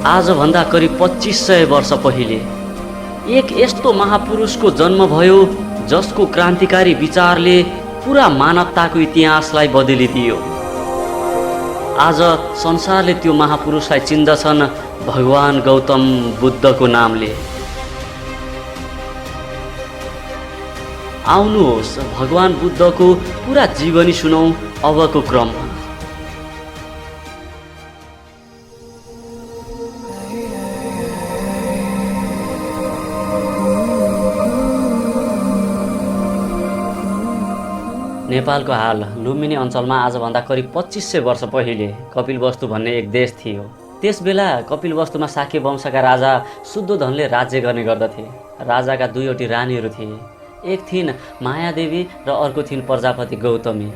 आजभन्दा करिब 2500 वर्ष पहिले एक यस्तो महापुरुषको जन्म भयो जसको क्रान्तिकारी विचारले पुरा मानवताको इतिहासलाई बदलिदियो। आज संसारले त्यो महापुरुषलाई चिन्दछन् भगवान गौतम बुद्धको नामले। आउनुहोस् भगवान बुद्धको पुरा जीवनी सुनौं अबको क्रममा। नेपालको हाल लुम्बिनी अञ्चलमा आजभन्दा करिब 2500 वर्ष पहिले कपिलवस्तु भन्ने एक देश थियो। त्यसबेला कपिलवस्तुमा शाक्य वंशका राजा शुद्धोधनले राज्य गर्ने गर्दथे। राजाका दुईवटी रानीहरू थिए, एक थिइन् मायादेवी र अर्को थिइन् प्रजापति गौतमी।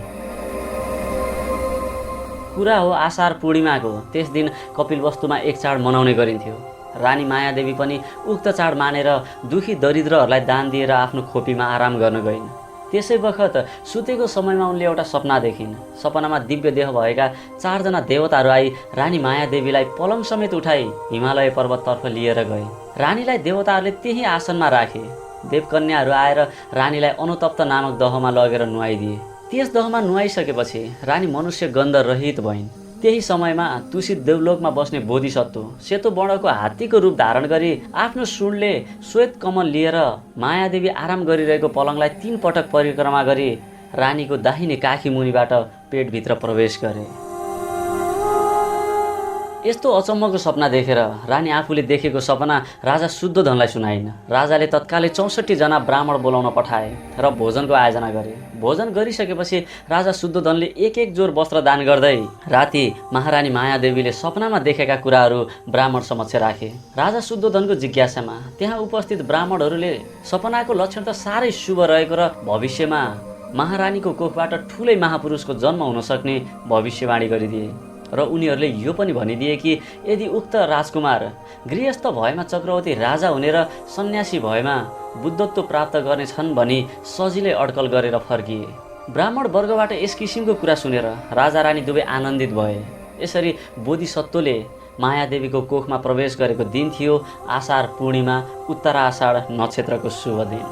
कुरा हो आषाढ पूर्णिमाको। त्यस दिन कपिलवस्तुमा एक चाड मनाउने गरिन्थ्यो। रानी मायादेवी पनि उक्त चाड मानेर दुखी दरिद्रहरूलाई दान दिएर आफ्नो खोपीमा आराम गर्न गइन्। त्यसै बखत सुतेको समयमा उनले एउटा सपना देखिन्। सपनामा दिव्य देह भएका 4 जना देवताहरू आई रानी मायादेवीलाई पलङ समेत उठाई हिमालय पर्वततर्फ लिएर गए। रानीलाई देवताहरूले त्यही आसनमा राखे। देवकन्याहरू आएर रानीलाई अनुतप्त नामक दहमा लगेर नुहाइदिए। त्यस दहमा नुहाइसकेपछि रानी मनुष्य गन्ध रहित भइन्। त्यही समयमा तुसित देवलोकमा बस्ने बोधिसत्व सेतो वर्णको हात्तीको रूप धारण गरी आफ्नो सुँडले श्वेत कमल लिएर मायादेवी आराम गरिरहेको पलङलाई 3 पटक परिक्रमा गरी रानीको दाहिने काखी मुनिबाट पेटभित्र प्रवेश गरे। यस्तो अचम्मको सपना देखेर रानी आफूले देखेको सपना राजा शुद्धोधनलाई सुनाइन्। राजाले तत्कालै 64 जना ब्राह्मण बोलाउन पठाए र भोजनको आयोजना गरे। भोजन गरिसकेपछि राजा शुद्धोधनले एक जोर वस्त्र दान गर्दै राति महारानी मायादेवीले सपनामा देखेका कुराहरू ब्राह्मण समक्ष राखे। राजा शुद्धोधनको जिज्ञासामा त्यहाँ उपस्थित ब्राह्मणहरूले सपनाको लक्षण त साह्रै शुभ रहेको र भविष्यमा महारानीको कोखबाट ठुलै महापुरुषको जन्म हुन सक्ने भविष्यवाणी गरिदिए र उनीहरूले यो पनि भनिदिए कि यदि उक्त राजकुमार गृहस्थ भएमा चक्रवर्ती राजा हुने र सन्यासी भएमा बुद्धत्व प्राप्त गर्नेछन् भनी सजिलै अड्कल गरेर फर्किए। ब्राह्मण वर्गबाट यस किसिमको कुरा सुनेर राजा रानी दुवै आनन्दित भए। यसरी बोधिसत्वले मायादेवीको कोखमा प्रवेश गरेको दिन थियो आषाढ पूर्णिमा, उत्तराषाढ नक्षत्रको शुभ दिन।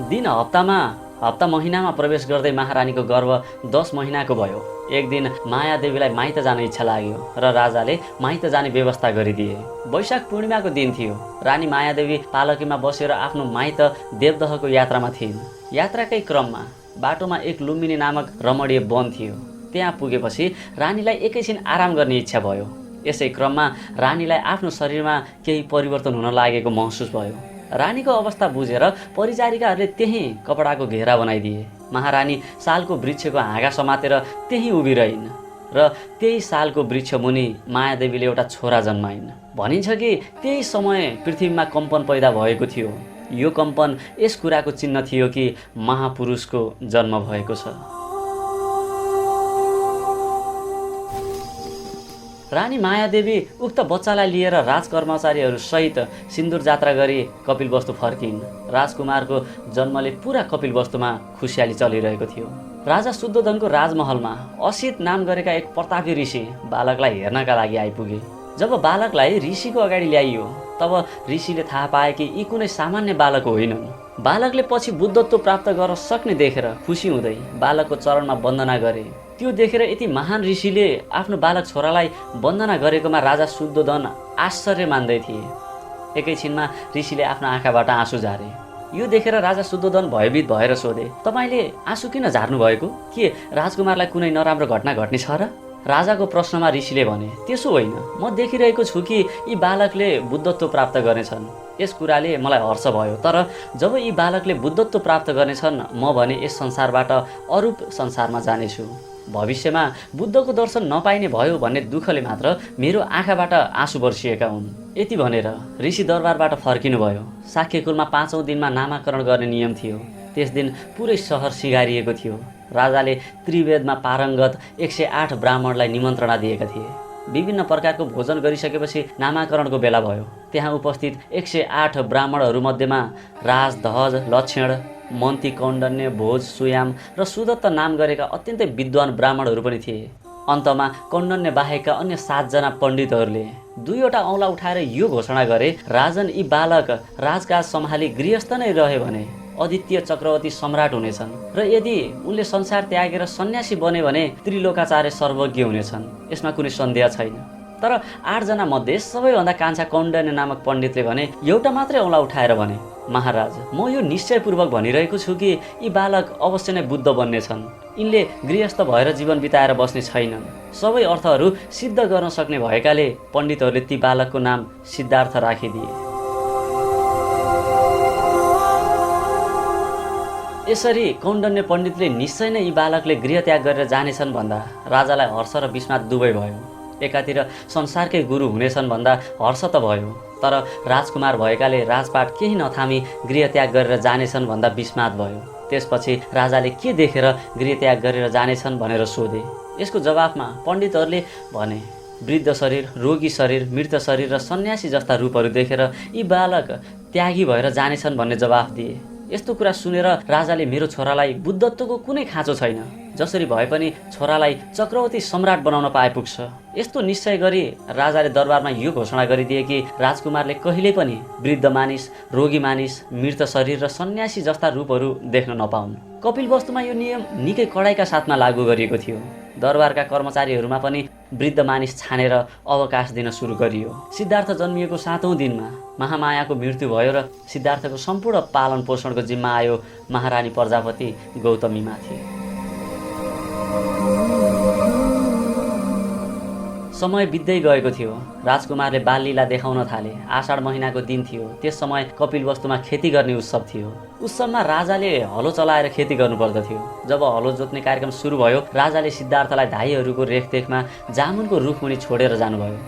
दिन हप्ता महिनामा प्रवेश गर्दै महारानीको गर्भ 10 महिनाको भयो। एक दिन मायादेवीलाई माइत जाने इच्छा लाग्यो र राजाले माइत जाने व्यवस्था गरिदिए। वैशाख पूर्णिमाको दिन थियो। रानी मायादेवी पालकीमा बसेर आफ्नो माइत देवदहको यात्रामा थिइन्। यात्राकै क्रममा बाटोमा एक लुम्बिनी नामक रमणीय वन थियो। त्यहाँ पुगेपछि रानीलाई एकैछिन आराम गर्ने इच्छा भयो। यसै क्रममा रानीलाई आफ्नो शरीरमा केही परिवर्तन हुन लागेको महसुस भयो। रानीको अवस्था बुझेर परिचारिकाहरूले त्यही कपडाको घेरा बनाइदिए। महारानी सालको वृक्षको हाँगा समातेर त्यही उभिरहन् र त्यही सालको वृक्ष मुनि मायादेवीले एउटा छोरा जन्माइन्। भनिन्छ कि त्यही समय पृथ्वीमा कम्पन पैदा भएको थियो। यो कम्पन यस कुराको चिन्ह थियो कि महापुरुषको जन्म भएको छ। रानी मायादेवी उक्त बच्चालाई लिएर राजकर्मचारीहरू सहित सिन्दुर जात्रा गरी कपिलवस्तु फर्किन्। राजकुमारको जन्मले पुरा कपिलवस्तुमा खुसियाली चलिरहेको थियो। राजा शुद्धोधनको राजमहलमा असित नाम गरेका एक प्रतापी ऋषि बालकलाई हेर्नका लागि आइपुगे। जब बालकलाई ऋषिको अगाडि ल्याइयो तब ऋषिले थाहा पाए कि यी कुनै सामान्य बालक होइनन्। बालकले पछि बुद्धत्व प्राप्त गर्न सक्ने देखेर खुसी हुँदै बालकको चरणमा वन्दना गरे। त्यो देखेर यति महान ऋषिले आफ्नो बालक छोरालाई वन्दना गरेकोमा राजा शुद्धोधन आश्चर्य मान्दै थिए। एकैछिनमा ऋषिले आफ्नो आँखाबाट आँसु झारे। यो देखेर राजा शुद्धोधन भयभीत भएर सोधे, तपाईले आँसु किन झार्नु भएको? के राजकुमारलाई कुनै नराम्रो घटना घट्ने छ र? राजाको प्रश्नमा ऋषिले भने, त्यसो होइन, म देखिरहेको छु कि यी बालकले बुद्धत्व प्राप्त गर्नेछन्। यस कुराले मलाई हर्ष भयो। तर जब यी बालकले बुद्धत्व प्राप्त गर्नेछन् म भने यस संसारबाट अरूप संसारमा जानेछु। भविष्यमा बुद्धको दर्शन नपाइने भयो भन्ने दुःखले मात्र मेरो आँखाबाट आँसु बर्सिएका हुन्। यति भनेर ऋषि दरबारबाट फर्किनुभयो। शाक्यकुलमा 5औं दिनमा नामाकरण गर्ने नियम थियो। त्यस दिन पुरै सहर सिँगारिएको थियो। राजाले त्रिवेदमा पारङ्गत 108 ब्राह्मणलाई निमन्त्रणा दिएका थिए। विभिन्न प्रकारको भोजन गरिसकेपछि नामाकरणको बेला भयो। त्यहाँ उपस्थित 108 ब्राह्मणहरू मध्येमा राज, ध्वज, लक्षण, मन्ती कौण्डन्य भोज सुयाम र सुदत्त नाम गरेका अत्यन्तै विद्वान ब्राह्मणहरू पनि थिए। अन्तमा कौण्डन्य बाहेकका अन्य 7 जना पण्डितहरूले 2वटा औँला उठाएर यो घोषणा गरे, राजन यी बालक राजकाज सम्हाली गृहस्थ नै रहे भने अद्वितीय चक्रवर्ती सम्राट हुनेछन् र यदि उनले संसार त्यागेर सन्यासी बने भने त्रिलोकाचार्य सर्वज्ञ हुनेछन्, यसमा कुनै सन्देह छैन। तर 8 जना मध्ये सबैभन्दा कान्छा कौण्डन्य नामक पण्डितले भने एउटा मात्रै औँला उठाएर भने, महाराज, म यो निश्चयपूर्वक भनिरहेको छु कि यी बालक अवश्य नै बुद्ध बन्नेछन्। यिनले गृहस्थ भएर जीवन बिताएर बस्ने छैनन्। सबै अर्थहरू सिद्ध गर्न सक्ने भएकाले पण्डितहरूले ती बालकको नाम सिद्धार्थ राखिदिए। यसरी कौण्डन्य पण्डितले निश्चय नै यी बालकले गृहत्याग गरेर जानेछन् भन्दा राजालाई हर्ष र विस्मात दुवै भयो। एकातिर संसारकै गुरु हुनेछन् भन्दा हर्ष त भयो, तर राजकुमार भएकाले राजपाट केही नथामी गृहत्याग गरेर जानेछन् भन्दा विस्मात भयो। त्यसपछि राजाले के देखेर गृहत्याग गरेर जानेछन् भनेर सोधे। यसको जवाफमा पण्डितहरूले भने, वृद्ध शरीर, रोगी शरीर, मृत शरीर र सन्यासी जस्ता रूपहरू देखेर यी बालक त्यागी भएर जानेछन् भन्ने जवाफ दिए। यस्तो कुरा सुनेर राजाले मेरो छोरालाई बुद्धत्वको कुनै खाँचो छैन, जसरी भए पनि छोरालाई चक्रवर्ती सम्राट बनाउन पाए पुग्छ। यस्तो निश्चय गरी राजाले दरबारमा यो घोषणा गरिदिए कि राजकुमारले कहिल्यै पनि वृद्ध मानिस, रोगी मानिस, मृत शरीर र सन्यासी जस्ता रूपहरू देख्न नपाउन्। कपिलवस्तुमा यो नियम निकै कडाइका साथमा लागू गरिएको थियो। दरबारका कर्मचारीहरूमा पनि वृद्ध मानिस छानेर अवकाश दिन सुरु गरियो। सिद्धार्थ जन्मिएको 7औं दिनमा महामायाको मृत्यु भयो र सिद्धार्थको सम्पूर्ण पालन पोषणको जिम्मा आयो महारानी प्रजापति गौतमीमाथि। समय बित्दै गएको थियो। राजकुमारले बाललीला देखाउन थाले। आषाढ महिनाको दिन थियो। त्यस समय कपिलवस्तुमा खेती गर्ने उत्सव थियो। उत्सवमा राजाले हलो चलाएर खेती गर्नुपर्दथ्यो। जब हलो जोत्ने कार्यक्रम सुरु भयो, राजाले सिद्धार्थलाई धाइहरूको रेखदेखमा जामुनको रुखमुनि छोडेर जानुभयो।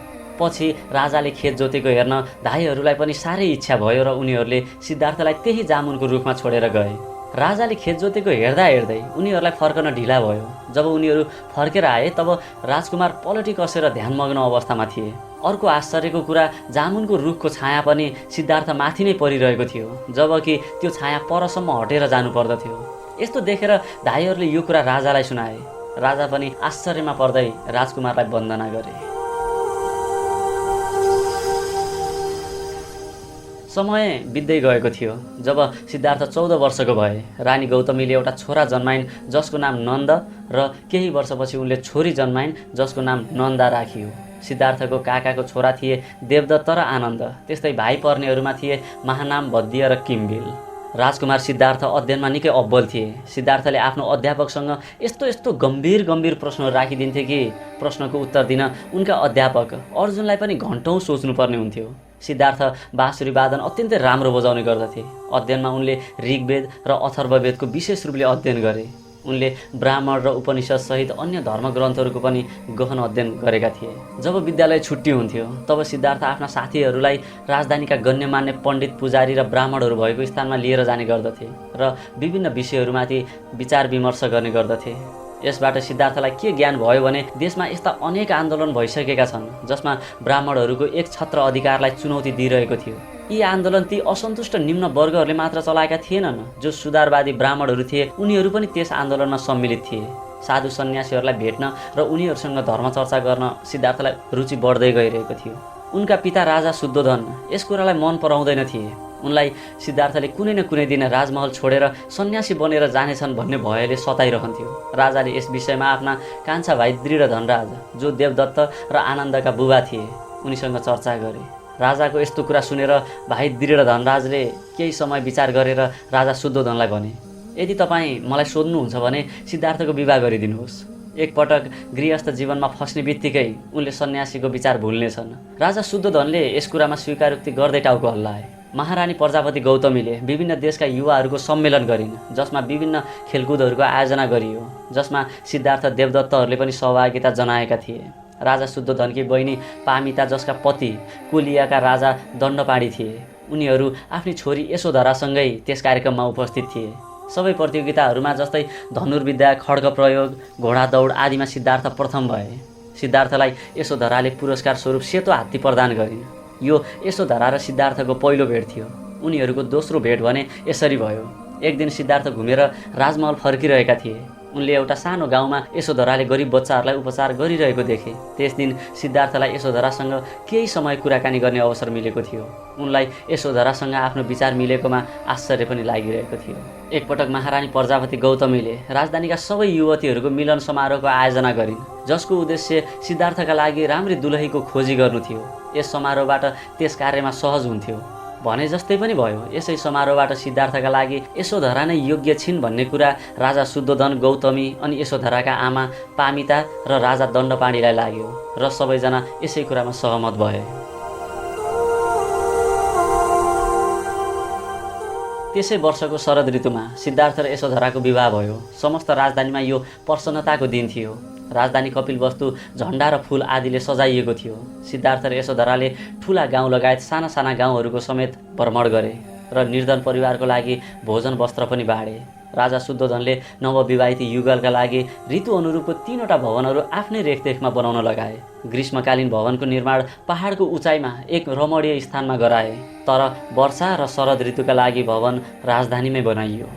पछि राजाले खेत जोतेको हेर्न धाइहरूलाई पनि साह्रै इच्छा भयो र उनीहरूले सिद्धार्थलाई त्यही जामुनको रुखमा छोडेर गए। राजाले खेत जोतेको हेर्दा हेर्दै उनीहरूलाई फर्कन ढिला भयो। जब उनीहरू फर्केर आए तब राजकुमार पलटी कसेर ध्यानमग्न अवस्थामा थिए। अर्को आश्चर्यको कुरा, जामुनको रुखको छाया पनि सिद्धार्थ माथि नै परिरहेको थियो, जबकि त्यो छाया परसम्म हटेर जानुपर्दथ्यो। यस्तो देखेर धाइहरूले यो कुरा राजालाई सुनाए। राजा पनि आश्चर्यमा पर्दै राजकुमारलाई वन्दना गरे। समय बित्दै गएको थियो। जब सिद्धार्थ 14 वर्षको भए, रानी गौतमीले एउटा छोरा जन्माइन् जसको नाम नन्द र केही वर्षपछि उनले छोरी जन्माइन् जसको नाम नन्दा राखियो। सिद्धार्थको काकाको छोरा थिए देवदत्त र आनन्द। त्यस्तै भाइ पर्नेहरूमा थिए महानाम, भद्य र किम्बिल। राजकुमार सिद्धार्थ अध्ययनमा निकै अब्बल थिए। सिद्धार्थले आफ्नो अध्यापकसँग यस्तो गम्भीर प्रश्नहरू राखिदिन्थे कि प्रश्नको उत्तर दिन उनका अध्यापक अर्जुनलाई पनि घन्टौँ सोच्नुपर्ने हुन्थ्यो। सिद्धार्थ बाँसुरी वादन अत्यन्तै राम्रो बजाउने गर्दथे। अध्ययनमा उनले ऋग्वेद र अथर्ववेदको विशेष रूपले अध्ययन गरे। उनले ब्राह्मण र उपनिषद सहित अन्य धर्मग्रन्थहरूको पनि गहन अध्ययन गरेका थिए। जब विद्यालय छुट्टी हुन्थ्यो तब सिद्धार्थ आफ्ना साथीहरूलाई राजधानीका गण्यमान्य पण्डित, पुजारी र ब्राह्मणहरू भएको स्थानमा लिएर जाने गर्दथे र विभिन्न विषयहरूमाथि विचार विमर्श गर्ने गर्दथे। यसबाट सिद्धार्थलाई के ज्ञान भयो भने देशमा यस्ता अनेक आन्दोलन भइसकेका छन् जसमा ब्राह्मणहरूको एक छत्र अधिकारलाई चुनौती दिइरहेको थियो। यी आन्दोलन ती असन्तुष्ट निम्न वर्गहरूले मात्र चलाएका थिएनन्। जो सुधारवादी ब्राह्मणहरू थिए उनीहरू पनि त्यस आन्दोलनमा सम्मिलित थिए। साधु सन्यासीहरूलाई भेट्न र उनीहरूसँग धर्मचर्चा गर्न सिद्धार्थलाई रुचि बढ्दै गइरहेको थियो। उनका पिता राजा शुद्धोधन यस कुरालाई मन पराउँदैन थिए। उनलाई सिद्धार्थले कुनै न कुनै दिन राजमहल छोडेर सन्यासी बनेर जानेछन् भन्ने भयले सताइरहन्थ्यो। राजाले यस विषयमा आफ्ना कान्छा भाइ दृढ धनराज, जो देवदत्त र आनन्दका बुबा थिए, उनीसँग चर्चा गरे। राजाको यस्तो कुरा सुनेर भाइ दृढ धनराजले केही समय विचार गरेर राजा शुद्धोधनलाई भने, यदि तपाईँ मलाई सोध्नुहुन्छ भने सिद्धार्थको विवाह गरिदिनुहोस्। एकपटक गृहस्थ जीवनमा फस्ने बित्तिकै उनले सन्यासीको विचार भुल्नेछन्। राजा शुद्धोधनले यस कुरामा स्वीकारोक्ति गर्दै टाउको हल्लाए। महारानी प्रजापति गौतमीले विभिन्न देशका युवाहरूको सम्मेलन गरिन्, जसमा विभिन्न खेलकुदहरूको आयोजना गरियो, जसमा सिद्धार्थ, देवदत्तहरूले पनि सहभागिता जनाएका थिए। राजा शुद्धोधनकी बहिनी पामिता, जसका पति कुलियाका राजा दण्डपाणी थिए, उनीहरू आफ्नी छोरी यशोधरासँगै त्यस कार्यक्रममा उपस्थित थिए। सबै प्रतियोगिताहरूमा जस्तै धनुर्विद्या, खड्ग प्रयोग, घोडा दौड आदिमा सिद्धार्थ प्रथम भए। सिद्धार्थलाई यशोधराले पुरस्कार स्वरूप सेतो हात्ती प्रदान गरिन्। यो यशोधरा र सिद्धार्थको पहिलो भेट थियो। उनीहरूको दोस्रो भेट भने यसरी भयो। एक दिन सिद्धार्थ घुमेर राजमहल फर्किरहेका थिए। उनले एउटा सानो गाउँमा यशोधराले गरिब बच्चाहरूलाई उपचार गरिरहेको देखे। त्यस दिन सिद्धार्थलाई यशोधरासँग केही समय कुराकानी गर्ने अवसर मिलेको थियो। उनलाई यशोधरासँग आफ्नो विचार मिलेकोमा आश्चर्य पनि लागिरहेको थियो। एकपटक महारानी प्रजापति गौतमीले राजधानीका सबै युवतीहरूको मिलन समारोहको आयोजना गरिन्, जसको उद्देश्य सिद्धार्थका लागि राम्री दुलहीको खोजी गर्नु थियो। यस समारोहबाट त्यस कार्यमा सहज हुन्थ्यो भने जस्तै पनि भयो। यसै समारोहबाट सिद्धार्थका लागि यशोधरा नै योग्य छिन् भन्ने कुरा राजा शुद्धोधन, गौतमी अनि यशोधराका आमा पामिता र राजा दण्डपाणीलाई लाग्यो र सबैजना यसै कुरामा सहमत भए। त्यसै वर्षको शरद ऋतुमा सिद्धार्थ र यशोधराको विवाह भयो। समस्त राजधानीमा यो प्रसन्नताको दिन थियो। राजधानी कपिलवस्तु झण्डा र फूल आदिले सजाइएको थियो। सिद्धार्थ र यशोधराले ठुला गाउँ लगायत साना साना गाउँहरूको समेत भ्रमण गरे र निर्धन परिवारको लागि भोजन वस्त्र पनि बाँडे। राजा शुद्धोधनले नवविवाहित युगलका लागि ऋतु अनुरूपको 3वटा भवनहरू आफ्नै रेखदेखमा बनाउन लगाए। ग्रीष्मकालीन भवनको निर्माण पहाडको उचाइमा एक रमणीय स्थानमा गराए, तर वर्षा र शरद ऋतुका लागि भवन राजधानीमै बनाइयो।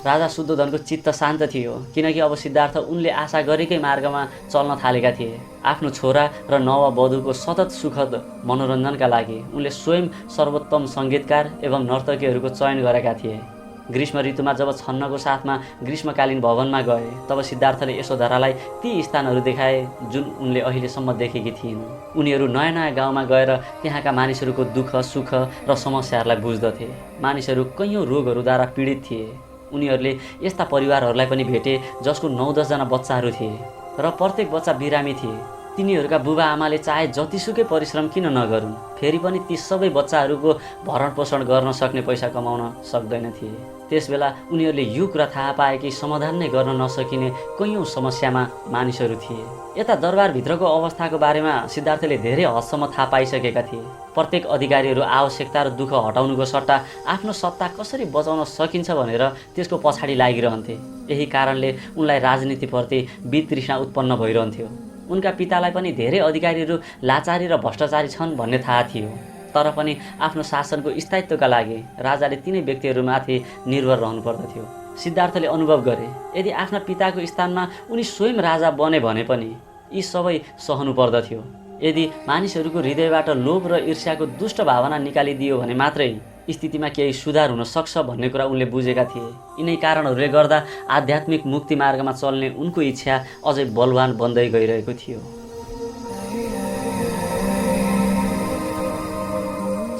राजा शुद्धोधनको चित्त शान्त थियो, किनकि अब सिद्धार्थ उनले आशा गरेकै मार्गमा चल्न थालेका थिए। आफ्नो छोरा र नववधूको सतत सुखद मनोरञ्जनका लागि उनले स्वयं सर्वोत्तम सङ्गीतकार एवं नर्तकीहरूको चयन गरेका थिए। ग्रीष्म ऋतुमा जब छन्नको साथमा ग्रीष्मकालीन भवनमा गए, तब सिद्धार्थले यशोधरालाई ती स्थानहरू देखाए जुन उनले अहिलेसम्म देखेकी थिइन्। उनीहरू नयाँ नयाँ गाउँमा गएर त्यहाँका मानिसहरूको दुःख सुख र समस्याहरूलाई बुझ्दथे। मानिसहरू कैयौँ रोगहरूद्वारा पीडित थिए। उनीहरूले यस्ता परिवारहरूलाई पनि भेटे जसको 9-10 जना बच्चाहरू थिए र प्रत्येक बच्चा बिरामी थिए। तिनीहरूका बुबा आमाले चाहे जतिसुकै परिश्रम किन नगरून्, फेरि पनि ती सबै बच्चाहरूको भरण पोषण गर्न सक्ने पैसा कमाउन सक्दैन थिए। त्यसबेला उनीहरूले यो कुरा थाहा पाए कि समाधान नै गर्न नसकिने कैयौँ समस्यामा मानिसहरू थिए। यता दरबारभित्रको अवस्थाको बारेमा सिद्धार्थले धेरै हदसम्म थाहा पाइसकेका थिए। प्रत्येक अधिकारीहरू आवश्यकता र दुःख हटाउनुको सट्टा आफ्नो सत्ता कसरी बचाउन सकिन्छ भनेर त्यसको पछाडि लागिरहन्थे। यही कारणले उनलाई राजनीतिप्रति वितृष्णा उत्पन्न भइरहन्थ्यो। उनका पितालाई पनि धेरै अधिकारीहरू लाचारी र भ्रष्टाचारी छन् भन्ने थाहा थियो, तर पनि आफ्नो शासनको स्थायित्वका लागि राजाले तिनै व्यक्तिहरूमाथि निर्भर रहनु पर्दथ्यो। सिद्धार्थले अनुभव गरे, यदि आफ्ना पिताको स्थानमा उनी स्वयं राजा बने भने पनि यी सबै सहनु पर्दथ्यो। यदि मानिसहरूको हृदयबाट लोभ र ईर्ष्याको दुष्ट भावना निकालिदियो भने मात्रै स्थितिमा केही सुधार हुन सक्छ भन्ने कुरा उनले बुझेका थिए। यिनै कारणहरूले गर्दा आध्यात्मिक मुक्ति मार्गमा चल्ने उनको इच्छा अझै बलवान बन्दै गइरहेको थियो।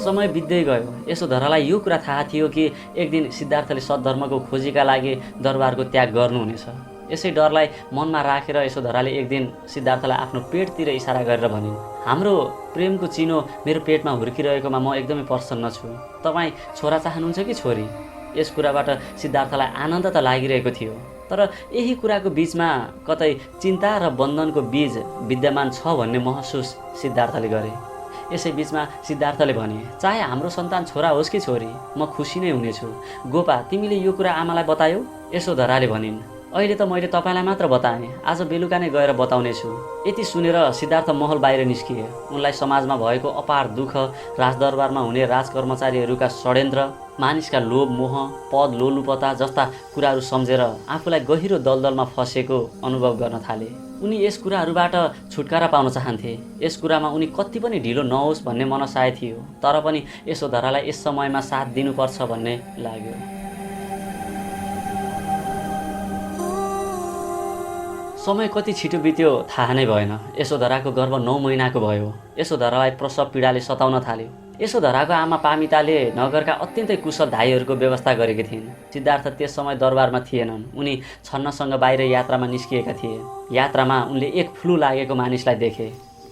समय बित्दै गयो। यशोधरालाई यो कुरा थाहा थियो कि एक दिन सिद्धार्थले सद्धर्मको खोजीका लागि दरबारको त्याग गर्नुहुनेछ। यसै डरलाई मनमा राखेर यशोधराले एक दिन सिद्धार्थलाई आफ्नो पेटतिर इसारा गरेर भनिन्, हाम्रो प्रेमको चिनो मेरो पेटमा हुर्किरहेकोमा म एकदमै प्रसन्न छु। तपाईँ छोरा चाहनुहुन्छ कि छोरी? यस कुराबाट सिद्धार्थलाई आनन्द त लागिरहेको थियो, तर यही कुराको बीचमा कतै चिन्ता र बन्धनको बीज विद्यमान छ भन्ने महसुस सिद्धार्थले गरे। यसै बीचमा सिद्धार्थले भने, चाहे हाम्रो सन्तान छोरा होस् कि छोरी, म खुसी नै हुनेछु। गोपा, तिमीले यो कुरा आमालाई बतायौ? यशोधराले भनिन्, अहिले त मैले तपाईँलाई मात्र बताएँ, आज बेलुका नै गएर बताउनेछु। यति सुनेर सिद्धार्थ महल बाहिर निस्किए। उनलाई समाजमा भएको अपार दुःख, राजदरबारमा हुने राजकर्मचारीहरूका षड्यन्त्र, मानिसका लोभ मोह, पद लोलुपता जस्ता कुराहरू सम्झेर आफूलाई गहिरो दलदलमा फँसेको अनुभव गर्न थाले। उनी यस कुराहरूबाट छुटकारा पाउन चाहन्थे। यस कुरामा उनी कति पनि ढिलो नहोस् भन्ने मनसाय थियो, तर पनि यशोधरालाई यस समयमा साथ दिनुपर्छ भन्ने लाग्यो। समय कति छिटो बित्यो थाहा नै भएन। यशोधराको गर्भ 9 महिनाको भयो। यशोधरालाई प्रसव पीडाले सताउन थाल्यो। यशोधराको आमा पामिताले नगरका अत्यन्तै कुशल धाइहरूको व्यवस्था गरेकी थिइन्। सिद्धार्थ त्यस समय दरबारमा थिएनन्। उनी छन्नसँग बाहिर यात्रामा निस्किएका थिए। यात्रामा उनले एक फ्लू लागेको मानिसलाई देखे।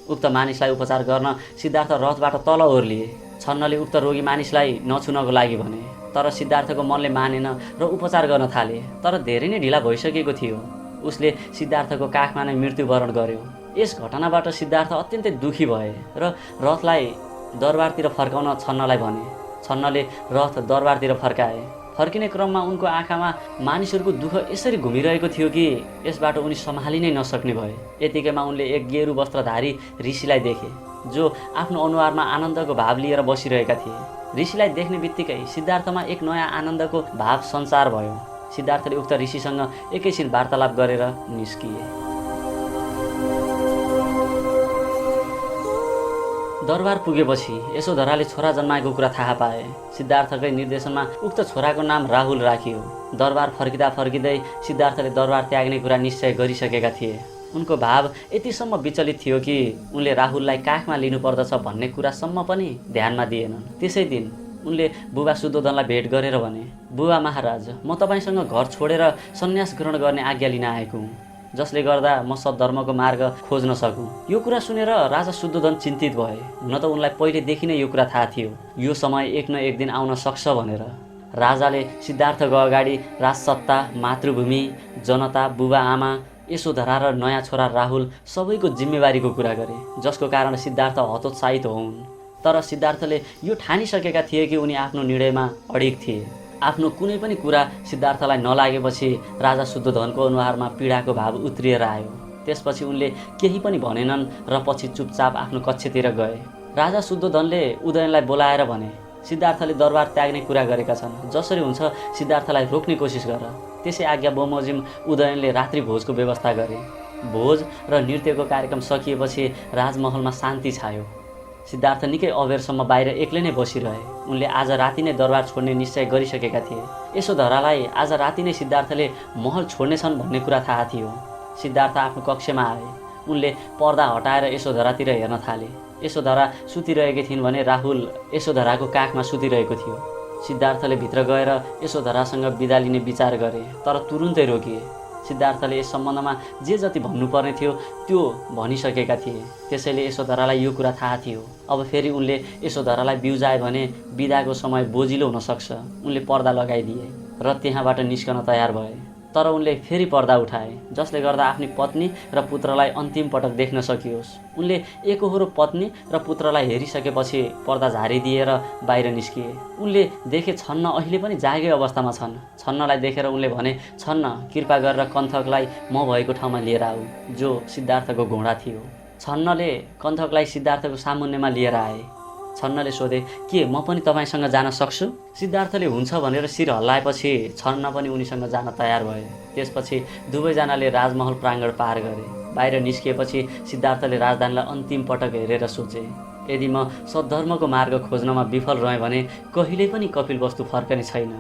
उक्त मानिसलाई उपचार गर्न सिद्धार्थ रथबाट तल ओर्लिए। छन्नले उक्त रोगी मानिसलाई नछुनको लागि भने, तर सिद्धार्थको मनले मानेन र उपचार गर्न थाले। तर धेरै नै ढिला भइसकेको थियो। उसले सिद्धार्थको काखमा नै मृत्युवरण गर्यो। यस घटनाबाट सिद्धार्थ अत्यन्तै दुखी भए र रथलाई दरबारतिर फर्काउन छन्नलाई भने। छन्नले रथ दरबारतिर फर्काए। फर्किने क्रममा उनको आँखामा मानिसहरूको दुःख यसरी घुमिरहेको थियो कि यसबाट उनी सम्हालि नै नसक्ने भए। यतिकैमा उनले एक गेरु वस्त्रधारी ऋषिलाई देखे। जो आफ्नो अनुहारमा आनन्दको भाव लिएर बसिरहेका थिए। ऋषिलाई देख्ने बित्तिकै सिद्धार्थमा एक नयाँ आनन्दको भाव सञ्चार भयो। सिद्धार्थले उक्त ऋषिसँग एकैछिन वार्तालाप गरेर निस्किए। दरबार पुगेपछि यशोधराले छोरा जन्माएको कुरा थाहा पाए। सिद्धार्थकै निर्देशनमा उक्त छोराको नाम राहुल राखियो। दरबार फर्किँदा फर्किँदै सिद्धार्थले दरबार त्याग्ने कुरा निश्चय गरिसकेका थिए। उनको भाव यतिसम्म विचलित थियो कि उनले राहुललाई काखमा लिनुपर्दछ भन्ने कुरासम्म पनि ध्यानमा दिएनन्। त्यसै दिन उनले बुबा शुद्धोधनलाई भेट गरेर भने, बुबा महाराज, म तपाईँसँग घर छोडेर सन्यास ग्रहण गर्ने आज्ञा लिन आएको हुँ, जसले गर्दा म सद्धर्मको मार्ग खोज्न सकूँ। यो कुरा सुनेर राजा शुद्धोधन चिन्तित भए। हुन त उनलाई पहिलेदेखि नै यो कुरा थाहा थियो, यो समय एक न एक दिन आउन सक्छ भनेर। राजाले सिद्धार्थको अगाडि राजसत्ता, मातृभूमि, जनता, बुबा आमा, यशोधरा र नयाँ छोरा राहुल सबैको जिम्मेवारीको कुरा गरे, जसको कारण सिद्धार्थ हतोत्साहित हुन्। तर सिद्धार्थले यो ठानिसकेका थिए कि उनी आफ्नो निर्णयमा अडिग थिए। आफ्नो कुनै पनि कुरा सिद्धार्थलाई नलागेपछि राजा शुद्धोधनको अनुहारमा पीडाको भाव उत्रिएर आयो। त्यसपछि उनले केही पनि भनेनन् र पछि चुपचाप आफ्नो कक्षतिर गए। राजा शुद्धोधनले उदयनलाई बोलाएर भने, सिद्धार्थले दरबार त्याग्ने कुरा गरेका छन्, जसरी हुन्छ सिद्धार्थलाई रोक्ने कोसिस गर। त्यसै आज्ञा बमोजिम उदयनले रात्रि भोजको व्यवस्था गरे। भोज र नृत्यको कार्यक्रम सकिएपछि राजमहलमा शान्ति छायो। सिद्धार्थ निकै अबेरसम्म बाहिर एक्लै नै बसिरहे। उनले आज राति नै दरबार छोड्ने निश्चय गरिसकेका थिए। यशोधरालाई आज राति नै सिद्धार्थले महल छोड्नेछन् भन्ने कुरा थाहा थियो। सिद्धार्थ आफ्नो कक्षमा आए। उनले पर्दा हटाएर यशोधरातिर हेर्न थाले। यशोधरा सुतिरहेकी थिइन् भने राहुल यशोधराको काखमा सुतिरहेको थियो। सिद्धार्थले भित्र गएर यशोधरासँग बिदा लिने विचार गरे, तर तुरुन्तै रोकिए। सिद्धार्थले यस सम्बन्धमा जे जति भन्नुपर्ने थियो त्यो भनिसकेका थिए। त्यसैले यशोधरालाई यो कुरा थाहा थियो। अब फेरि उनले यशोधरालाई बिउजाए भने बिदाको समय बोजिलो हुन सक्छ। उनले पर्दा लगाइदिए र त्यहाँबाट निस्कन तयार भए। तर उनले फेरि पर्दा उठाए, जसले गर्दा आफ्नी पत्नी र पुत्रलाई अन्तिम पटक देख्न सकियोस्। उनले एकहोरो पत्नी र पुत्रलाई हेरिसकेपछि पर्दा झारिदिएर बाहिर निस्किए। उनले देखे छन्न अहिले पनि जागे अवस्थामा छन्। छन्नलाई देखेर उनले भने, छन्न, कृपा गरेर कन्थकलाई म भएको ठाउँमा लिएर आऊ, जो सिद्धार्थको घोडा थियो। छन्नले कन्थकलाई सिद्धार्थको सामुन्नेमा लिएर आए। छन्नले सोधे, के म पनि तपाईँसँग जान सक्छु? सिद्धार्थले हुन्छ भनेर शिर हल्लाएपछि छन्न पनि उनीसँग जान तयार भए। त्यसपछि दुवैजनाले राजमहल प्राङ्गण पार गरे। बाहिर निस्किएपछि सिद्धार्थले राजधानीलाई अन्तिम पटक हेरेर सोचे, यदि म सद्धर्मको मार्ग खोज्नमा विफल रहेँ भने कहिल्यै पनि कपिलवस्तु फर्कने छैन।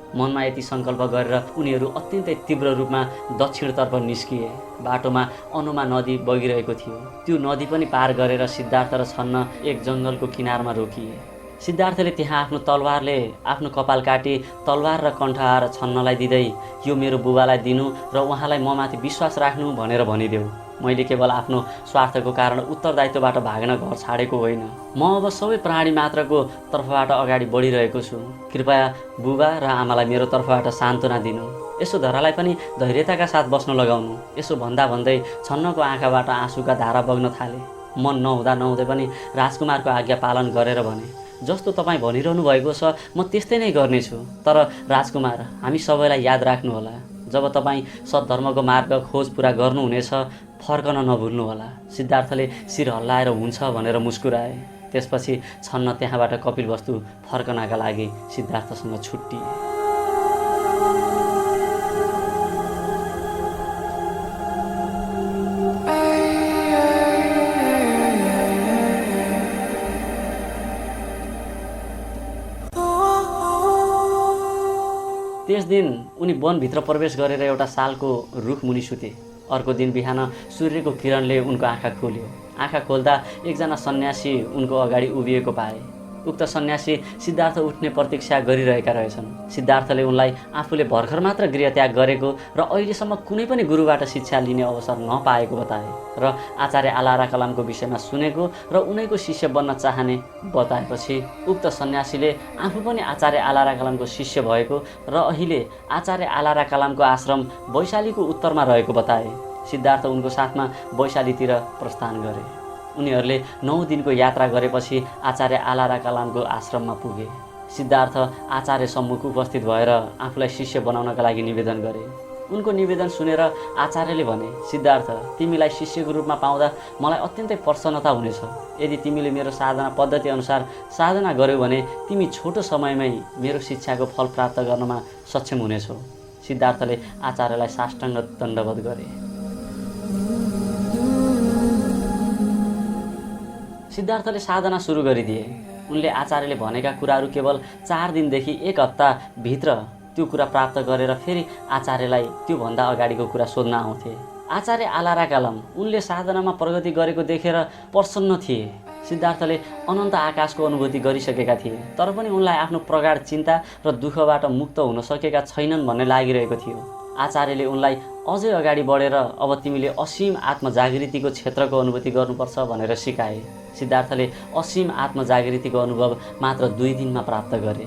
मनमा यति सङ्कल्प गरेर उनीहरू अत्यन्तै तीव्र रूपमा दक्षिणतर्फ निस्किए। बाटोमा अनुमा नदी बगिरहेको थियो। त्यो नदी पनि पार गरेर सिद्धार्थ र छन्न एक जङ्गलको किनारमा रोकिए। सिद्धार्थले त्यहाँ आफ्नो तलवारले आफ्नो कपाल काटी तलवार र कण्ठहार छन्नलाई दिँदै, यो मेरो बुबालाई दिनु र उहाँलाई म माथि विश्वास राख्नु भनेर भनिदेऊ। मैले केवल आफ्नो स्वार्थको कारण उत्तरदायित्वबाट भाग्न घर छाडेको होइन। म अब सबै प्राणी मात्रको तर्फबाट अगाडि बढिरहेको छु। कृपया बुबा र आमालाई मेरो तर्फबाट सान्त्वना दिनु। यशोधरालाई पनि धैर्यताका साथ बस्न लगाउनु। यसो भन्दा भन्दै छन्नको आँखाबाट आँसुका धारा बग्न थाले। मन नहुँदा नहुँदै पनि राजकुमारको आज्ञा पालन गरेर भने, जस्तो तपाईँ भनिरहनु भएको छ म त्यस्तै नै गर्नेछु। तर राजकुमार, हामी सबैलाई याद राख्नुहोला, जब तपाईँ सद्धर्मको मार्ग खोज पुरा गर्नुहुनेछ फर्कन नभुल्नुहोला। सिद्धार्थले शिर हल्लाएर हुन्छ भनेर मुस्कुराए। त्यसपछि छन्न त्यहाँबाट कपिलवस्तु फर्कनका लागि सिद्धार्थसँग छुट्टिए। त्यस दिन उनी वनभित्र प्रवेश गरेर एउटा सालको रुख मुनि सुते। अर्को दिन बिहान सूर्यको किरणले उनको आँखा खोल्यो। आँखा खोल्दा एकजना सन्यासी उनको अगाडि उभिएको पाए। उक्त सन्यासी सिद्धार्थ उठ्ने प्रतीक्षा गरिरहेका रहेछन्। सिद्धार्थले उनलाई आफूले भर्खर मात्र गृहत्याग गरेको र अहिलेसम्म कुनै पनि गुरुबाट शिक्षा लिने अवसर नपाएको बताए र आचार्य आलारा कलामको विषयमा सुनेको र उनैको शिष्य बन्न चाहने बताएपछि उक्त सन्यासीले आफू पनि आचार्य आलारा कलामको शिष्य भएको र अहिले आचार्य आलारा कलामको आश्रम वैशालीको उत्तरमा रहेको बताए। सिद्धार्थ उनको साथमा वैशालीतिर प्रस्थान गरे। उनीहरूले 9 दिनको यात्रा गरेपछि आचार्य आलारा कलामको आश्रममा पुगे। सिद्धार्थ आचार्य सम्मुख उपस्थित भएर आफूलाई शिष्य बनाउनका लागि निवेदन गरे। उनको निवेदन सुनेर आचार्यले भने, सिद्धार्थ, तिमीलाई शिष्यको रूपमा पाउँदा मलाई अत्यन्तै प्रसन्नता हुनेछ। यदि तिमीले मेरो साधना पद्धति अनुसार साधना गर्यौ भने तिमी छोटो समयमै मेरो शिक्षाको फल प्राप्त गर्नमा सक्षम हुनेछौ। सिद्धार्थले आचार्यलाई साष्टाङ्ग दण्डवत गरे। सिद्धार्थले साधना सुरु गरिदिए। उनले आचार्यले भनेका कुराहरू केवल 4 दिनदेखि 1 हप्ताभित्र त्यो कुरा प्राप्त गरेर फेरि आचार्यलाई त्योभन्दा अगाडिको कुरा सोध्न आउँथे। आचार्य आलारा कालम उनले साधनामा प्रगति गरेको देखेर प्रसन्न थिए। सिद्धार्थले अनन्त आकाशको अनुभूति गरिसकेका थिए, तर पनि उनलाई आफ्नो प्रगाढ चिन्ता र दुःखबाट मुक्त हुन सकेका छैनन् भन्ने लागिरहेको थियो। आचार्यले उनलाई अझै अगाडि बढेर अब तिमीले असीम आत्मजागृतिको क्षेत्रको अनुभूति गर्नुपर्छ भनेर सिकाए। सिद्धार्थले असीम आत्मजागृतिको अनुभव मात्र 2 दिनमा प्राप्त गरे।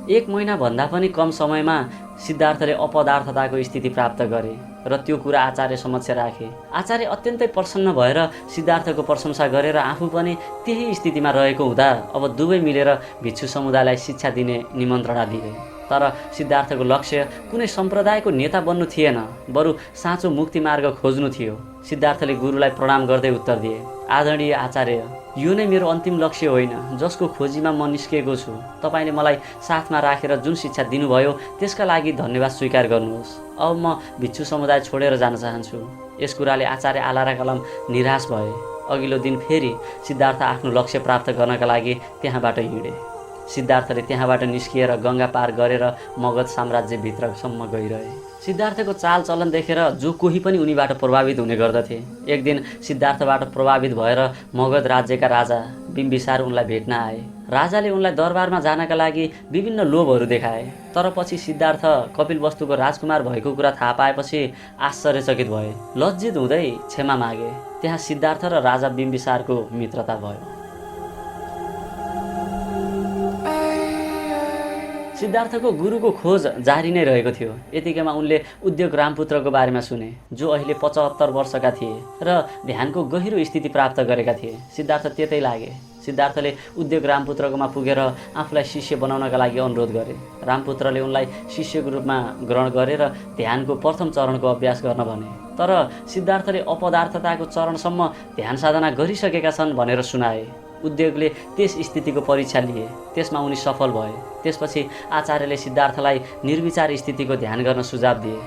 1 महिनाभन्दा पनि कम समयमा सिद्धार्थले अपदार्थताको स्थिति प्राप्त गरे र त्यो कुरा आचार्य समक्ष राखे। आचार्य अत्यन्तै प्रसन्न भएर सिद्धार्थको प्रशंसा गरेर आफू पनि त्यही स्थितिमा रहेको हुँदा अब दुवै मिलेर भिक्षु समुदायलाई शिक्षा दिने निमन्त्रणा दिए। तर सिद्धार्थको लक्ष्य कुनै सम्प्रदायको नेता बन्नु थिएन, बरु साँचो मुक्ति मार्ग खोज्नु थियो। सिद्धार्थले गुरुलाई प्रणाम गर्दै उत्तर दिए, आदरणीय आचार्य, यो नै मेरो अन्तिम लक्ष्य होइन जसको खोजीमा म निस्किएको छु। तपाईँले मलाई साथमा राखेर जुन शिक्षा दिनुभयो त्यसका लागि धन्यवाद स्वीकार गर्नुहोस्। अब म भिक्षु समुदाय छोडेर जान चाहन्छु। यस कुराले आचार्य आलारा कलम निराश भए। अघिल्लो दिन फेरि सिद्धार्थ आफ्नो लक्ष्य प्राप्त गर्नका लागि त्यहाँबाट हिँडे। सिद्धार्थले त्यहाँबाट निस्किएर गङ्गा पार गरेर मगध साम्राज्यभित्रसम्म गइरहे। सिद्धार्थको चाल चलन देखेर जो कोही पनि उनीबाट प्रभावित हुने गर्दथे। एक दिन सिद्धार्थबाट प्रभावित भएर मगध राज्यका राजा बिम्बिसार उनलाई भेट्न आए। राजाले उनलाई दरबारमा जानका लागि विभिन्न लोभहरू देखाए, तर पछि सिद्धार्थ कपिलवस्तुको राजकुमार भएको कुरा थाहा पाएपछि आश्चर्यचकित भए। लज्जित हुँदै क्षमा मागे। त्यहाँ सिद्धार्थ र राजा बिम्बिसारको मित्रता भयो। सिद्धार्थको गुरुको खोज जारी नै रहेको थियो। यतिकैमा उनले उद्योग रामपुत्रको बारेमा सुने, जो अहिले 75 वर्षका थिए र ध्यानको गहिरो स्थिति प्राप्त गरेका थिए। सिद्धार्थ त्यतै लागे। सिद्धार्थले उद्योग रामपुत्रकोमा पुगेर आफूलाई शिष्य बनाउनका लागि अनुरोध गरे। रामपुत्रले उनलाई शिष्यको रूपमा ग्रहण गरेर ध्यानको प्रथम चरणको अभ्यास गर्न भने। तर सिद्धार्थले अपदार्थताको चरणसम्म ध्यान साधना गरिसकेका छन् भनेर सुनाए। उद्योगले त्यस स्थितिको परीक्षा लिए, त्यसमा उनी सफल भए। त्यसपछि आचार्यले सिद्धार्थलाई निर्विचार स्थितिको ध्यान गर्न सुझाव दिए।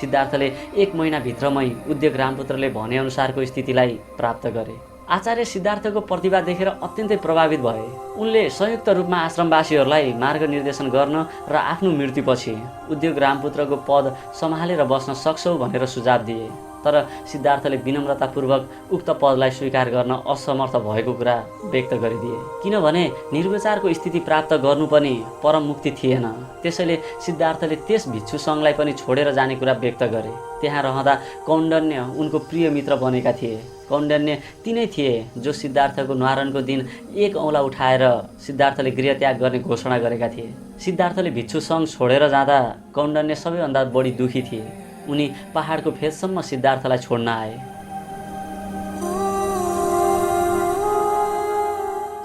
सिद्धार्थले 1 महिनाभित्रमै उद्योग रामपुत्रले भनेअनुसारको स्थितिलाई प्राप्त गरे। आचार्य सिद्धार्थको प्रतिभा देखेर अत्यन्तै प्रभावित भए। उनले संयुक्त रूपमा आश्रमवासीहरूलाई मार्गनिर्देशन गर्न र आफ्नो मृत्युपछि उद्योग रामपुत्रको पद सम्हालेर बस्न सक्छौ भनेर सुझाव दिए। तर सिद्धार्थले विनम्रतापूर्वक उक्त पदलाई स्वीकार गर्न असमर्थ भएको कुरा व्यक्त गरिदिए, किनभने निर्विचारको स्थिति प्राप्त गर्नु पनि परम मुक्ति थिएन। त्यसैले सिद्धार्थले त्यस भिक्षु सङ्घलाई पनि छोडेर जाने कुरा व्यक्त गरे। त्यहाँ रहँदा कौण्डन्य उनको प्रिय मित्र बनेका थिए। कौण्डन्य तिनै थिए जो सिद्धार्थको न्वारानको दिन 1 औँला उठाएर सिद्धार्थले गृहत्याग गर्ने घोषणा गरेका थिए। सिद्धार्थले भिक्षु सङ्घ छोडेर जाँदा कौण्डन्य सबैभन्दा बढी दुखी थिए। उनी पहाडको फेदसम्म सिद्धार्थलाई छोड्न आए।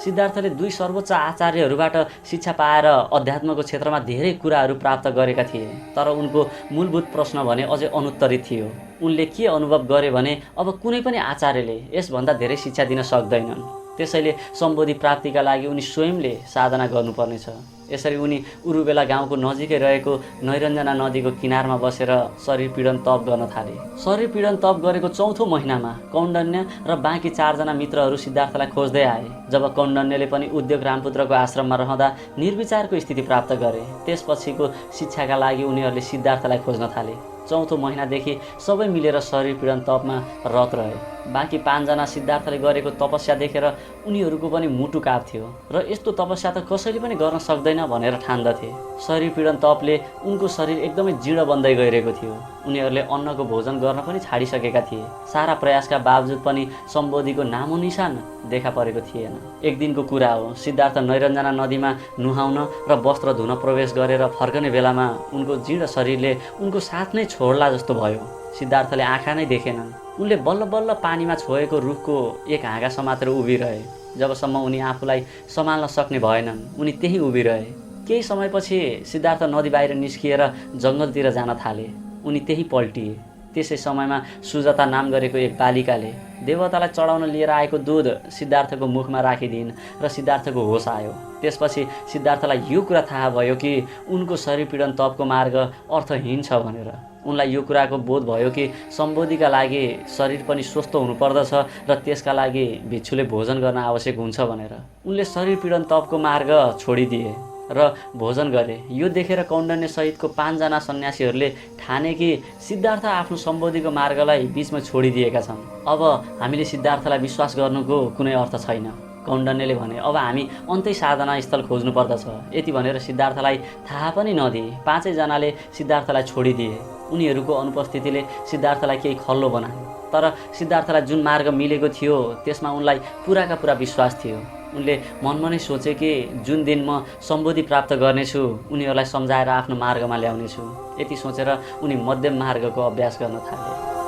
सिद्धार्थले 2 सर्वोच्च आचार्यहरूबाट शिक्षा पाएर अध्यात्मको क्षेत्रमा धेरै कुराहरू प्राप्त गरेका थिए, तर उनको मूलभूत प्रश्न भने अझै अनुत्तरित थियो। उनले के अनुभव गरे भने अब कुनै पनि आचार्यले यसभन्दा धेरै शिक्षा दिन सक्दैनन्। त्यसैले सम्बोधि प्राप्तिका लागि उनी स्वयंले साधना गर्नुपर्नेछ। यसरी उनी उरुबेला गाउँको नजिकै रहेको नैरञ्जना नदीको किनारमा बसेर शरीर पीडन तप गर्न थाले। शरीर पीडन तप गरेको 4थो महिनामा कौण्डन्य र बाँकी 4 जना मित्रहरू सिद्धार्थलाई खोज्दै आए। जब कौण्डन्यले पनि उद्योग रामपुत्रको आश्रममा रहँदा निर्विचारको स्थिति प्राप्त गरे। त्यसपछिको शिक्षाका लागि उनीहरूले सिद्धार्थलाई खोज्न थाले। 4थो महिनादेखि सबै मिलेर शरीर पीडन तपमा रत रहे। बाँकी 5 जना सिद्धार्थले गरेको तपस्या देखेर उनीहरूको पनि मुटु काप्थ्यो र यस्तो तपस्या त कसैले पनि गर्न सक्दैन भनेर ठान्दथे। शरीर पीडन तपले उनको शरीर एकदमै जीर्ण बन्दै गइरहेको थियो। उनीहरूले अन्नको भोजन गर्न पनि छाडिसकेका थिए। सारा प्रयासका बावजुद पनि सम्बोधिको नामो निशान देखा परेको थिएन। एक दिनको कुरा हो, सिद्धार्थ नैरञ्जना नदीमा नुहाउन र वस्त्र धुन प्रवेश गरेर फर्कने बेलामा उनको जीर्ण शरीरले उनको साथ नै छोड्ला जस्तो भयो। सिद्धार्थले आँखा नै देखेनन्। उनले बल्ल बल्ल पानीमा छोएको रुखको एक हाँगा समातेर उभिरहे। जबसम्म उनी आफूलाई सम्हाल्न सक्ने भएनन्, उनी त्यहीँ उभिरहे। केही समयपछि सिद्धार्थ नदी बाहिर निस्किएर जङ्गलतिर जान थाले। उनी त्यही पल्टिए। त्यसै समयमा सुजाता नाम गरेको एक बालिकाले देवतालाई चढाउन लिएर आएको दुध सिद्धार्थको मुखमा राखिदिइन् र सिद्धार्थको होस आयो। त्यसपछि सिद्धार्थलाई यो कुरा थाहा भयो कि उनको शरीर पीडन तपको मार्ग अर्थहीन छ भनेर। उनलाई यो कुराको बोध भयो कि सम्बोधिका लागि शरीर पनि स्वस्थ हुनुपर्दछ र त्यसका लागि भिक्षुले भोजन गर्न आवश्यक हुन्छ भनेर। उनले शरीर पीडन तपको मार्ग छोडिदिए र भोजन गरे। यो देखेर कौण्डिन्य सहितको 5 जना सन्यासीहरूले ठाने कि सिद्धार्थ आफ्नो सम्बोधिको मार्गलाई बीचमा छोडिदिएका छन्। अब हामीले सिद्धार्थलाई विश्वास गर्नुको कुनै अर्थ छैन। कौण्डिन्यले भने, अब हामी अन्तै साधना स्थल खोज्नु पर्दछ। यति भनेर सिद्धार्थलाई थाहा पनि नदिए 5 जनाले सिद्धार्थलाई छोडिदिए। उनीहरूको अनुपस्थितिले सिद्धार्थलाई केही खल्लो बनायो। तर सिद्धार्थलाई जुन मार्ग मिलेको थियो त्यसमा उनलाई पुराका पुरा विश्वास थियो। उनले मनमा नै सोचे कि जुन दिन म सम्बोधि प्राप्त गर्नेछु उनीहरूलाई सम्झाएर आफ्नो मार्गमा ल्याउनेछु। यति सोचेर उनी मध्यम मार्गको अभ्यास गर्न थाले।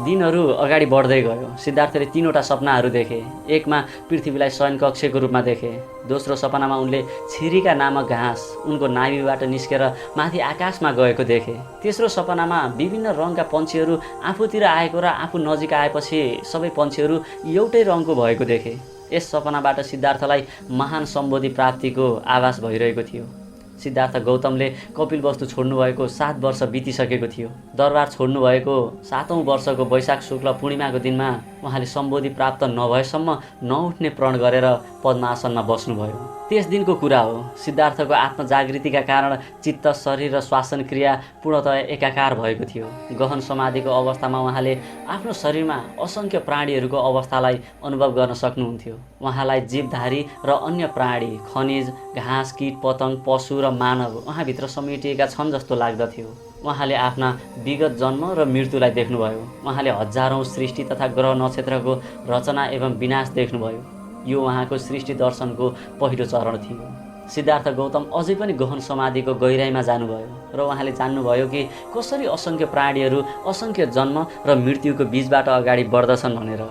दिनहरू अगाडि बढ्दै गयो। सिद्धार्थले 3वटा सपनाहरू देखे। एकमा पृथ्वीलाई शयन कक्षको रूपमा देखे। दोस्रो सपनामा उनले छिरिका नामक घाँस उनको नाभिबाट निस्केर माथि आकाशमा गएको देखे। तेस्रो सपनामा विभिन्न रङका पन्छीहरू आफूतिर आएको र आफू नजिक आएपछि सबै पन्छीहरू एउटै रङको भएको देखे। यस सपनाबाट सिद्धार्थलाई महान सम्बोधि प्राप्तिको आभास भइरहेको थियो। सिद्धार्थ गौतमले कपिलवस्तु छोड्नुभएको 7 वर्ष बितिसकेको थियो। दरबार छोड्नुभएको 7औं वर्षको वैशाख शुक्ल पूर्णिमाको दिनमा उहाँले सम्बोधि प्राप्त नभएसम्म नउठ्ने प्रण गरेर पद्मासनमा बस्नुभयो। त्यस दिनको कुरा हो। सिद्धार्थको आत्मजागृतिका कारण चित्त, शरीर र श्वासन क्रिया पूर्णतया एकाकार भएको थियो। गहन समाधिको अवस्थामा उहाँले आफ्नो शरीरमा असङ्ख्य प्राणीहरूको अवस्थालाई अनुभव गर्न सक्नुहुन्थ्यो। उहाँलाई जीवधारी र अन्य प्राणी, खनिज, घाँस, कीट, पतंग, पशु र मानव उहाँभित्र समेटिएका छन् जस्तो लाग्दथ्यो। उहाँले आफ्ना विगत जन्म र मृत्युलाई देख्नुभयो। उहाँले हजारौं सृष्टि तथा ग्रह नक्षत्रको रचना एवं विनाश देख्नुभयो। यो उहाँको सृष्टि दर्शनको पहिलो चरण थियो। सिद्धार्थ गौतम अझै पनि गहन समाधिको गहिराइमा जानुभयो र उहाँले जान्नुभयो कि कसरी असङ्ख्य प्राणीहरू असङ्ख्य जन्म र मृत्युको बीचबाट अगाडि बढ्दछन् भनेर।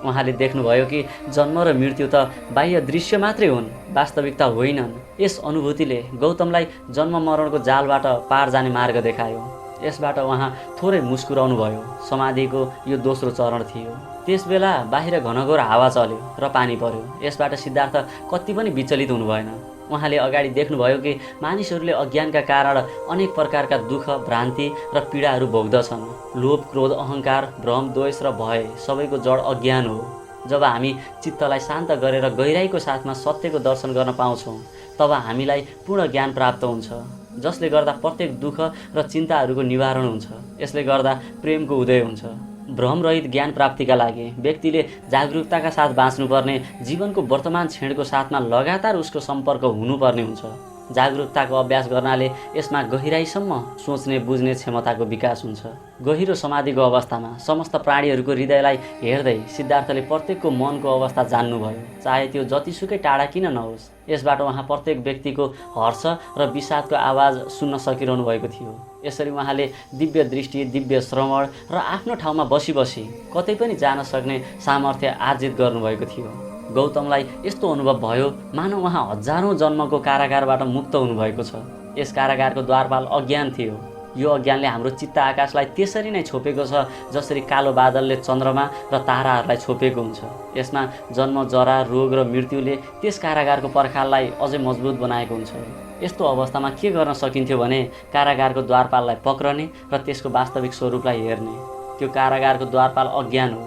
उहाँले देख्नुभयो कि जन्म र मृत्यु त बाह्य दृश्य मात्रै हुन्, वास्तविकता होइनन्। यस अनुभूतिले गौतमलाई जन्म मरणको जालबाट पार जाने मार्ग देखायो। यसबाट उहाँ थोरै मुस्कुराउनु भयो। समाधिको यो दोस्रो चरण थियो। त्यसबेला बाहिर घनघोर हावा चल्यो र पानी पर्यो। यसबाट सिद्धार्थ कति पनि विचलित हुनु भएन। उहाँले अगाडि देख्नुभयो कि मानिसहरूले अज्ञानका कारण अनेक प्रकारका दुःख, भ्रान्ति र पीडाहरू भोग्दछन्। लोभ, क्रोध, अहङ्कार, भ्रम, द्वेष र भय सबैको जड अज्ञान हो। जब हामी चित्तलाई शान्त गरेर गहिराईको साथमा सत्यको दर्शन गर्न पाउँछौँ तब हामीलाई पूर्ण ज्ञान प्राप्त हुन्छ, जसले गर्दा प्रत्येक दुःख र चिन्ताहरूको निवारण हुन्छ। यसले गर्दा प्रेमको उदय हुन्छ। भ्रमरहित ज्ञान प्राप्तिका लागि व्यक्तिले जागरुकताका साथ बाँच्नुपर्ने, जीवनको वर्तमान क्षणको साथमा लगातार उसको सम्पर्क हुनुपर्ने हुन्छ। जागरुकताको अभ्यास गर्नाले यसमा गहिराईसम्म सोच्ने, बुझ्ने क्षमताको विकास हुन्छ। गहिरो समाधिको अवस्थामा समस्त प्राणीहरूको हृदयलाई हेर्दै सिद्धार्थले प्रत्येकको मनको अवस्था जान्नुभयो, चाहे त्यो जतिसुकै टाढा किन नहोस्। यसबाट उहाँ प्रत्येक व्यक्तिको हर्ष र विषादको आवाज सुन्न सकिरहनु भएको थियो। यसरी उहाँले दिव्य दृष्टि, दिव्य श्रवण र आफ्नो ठाउँमा बसी बसी कतै पनि जान सक्ने सामर्थ्य आर्जित गर्नुभएको थियो। गौतमलाई यस्तो अनुभव भयो मानव उहाँ हजारौं जन्मको कारागारबाट मुक्त हुनुभएको छ। यस कारागारको द्वारपाल अज्ञान थियो। यो अज्ञानले हाम्रो चित्त आकाशलाई त्यसरी नै छोपेको छ जसरी कालो बादलले चन्द्रमा र ताराहरूलाई छोपेको हुन्छ। यसमा जन्म, जरा, रोग र मृत्युले त्यस कारागारको पर्खाललाई अझै मजबुत बनाएको हुन्छ। यस्तो अवस्थामा के गर्न सकिन्थ्यो भने कारागारको द्वारपाललाई पक्रने र त्यसको वास्तविक स्वरूपलाई हेर्ने। त्यो कारागारको द्वारपाल अज्ञान हो।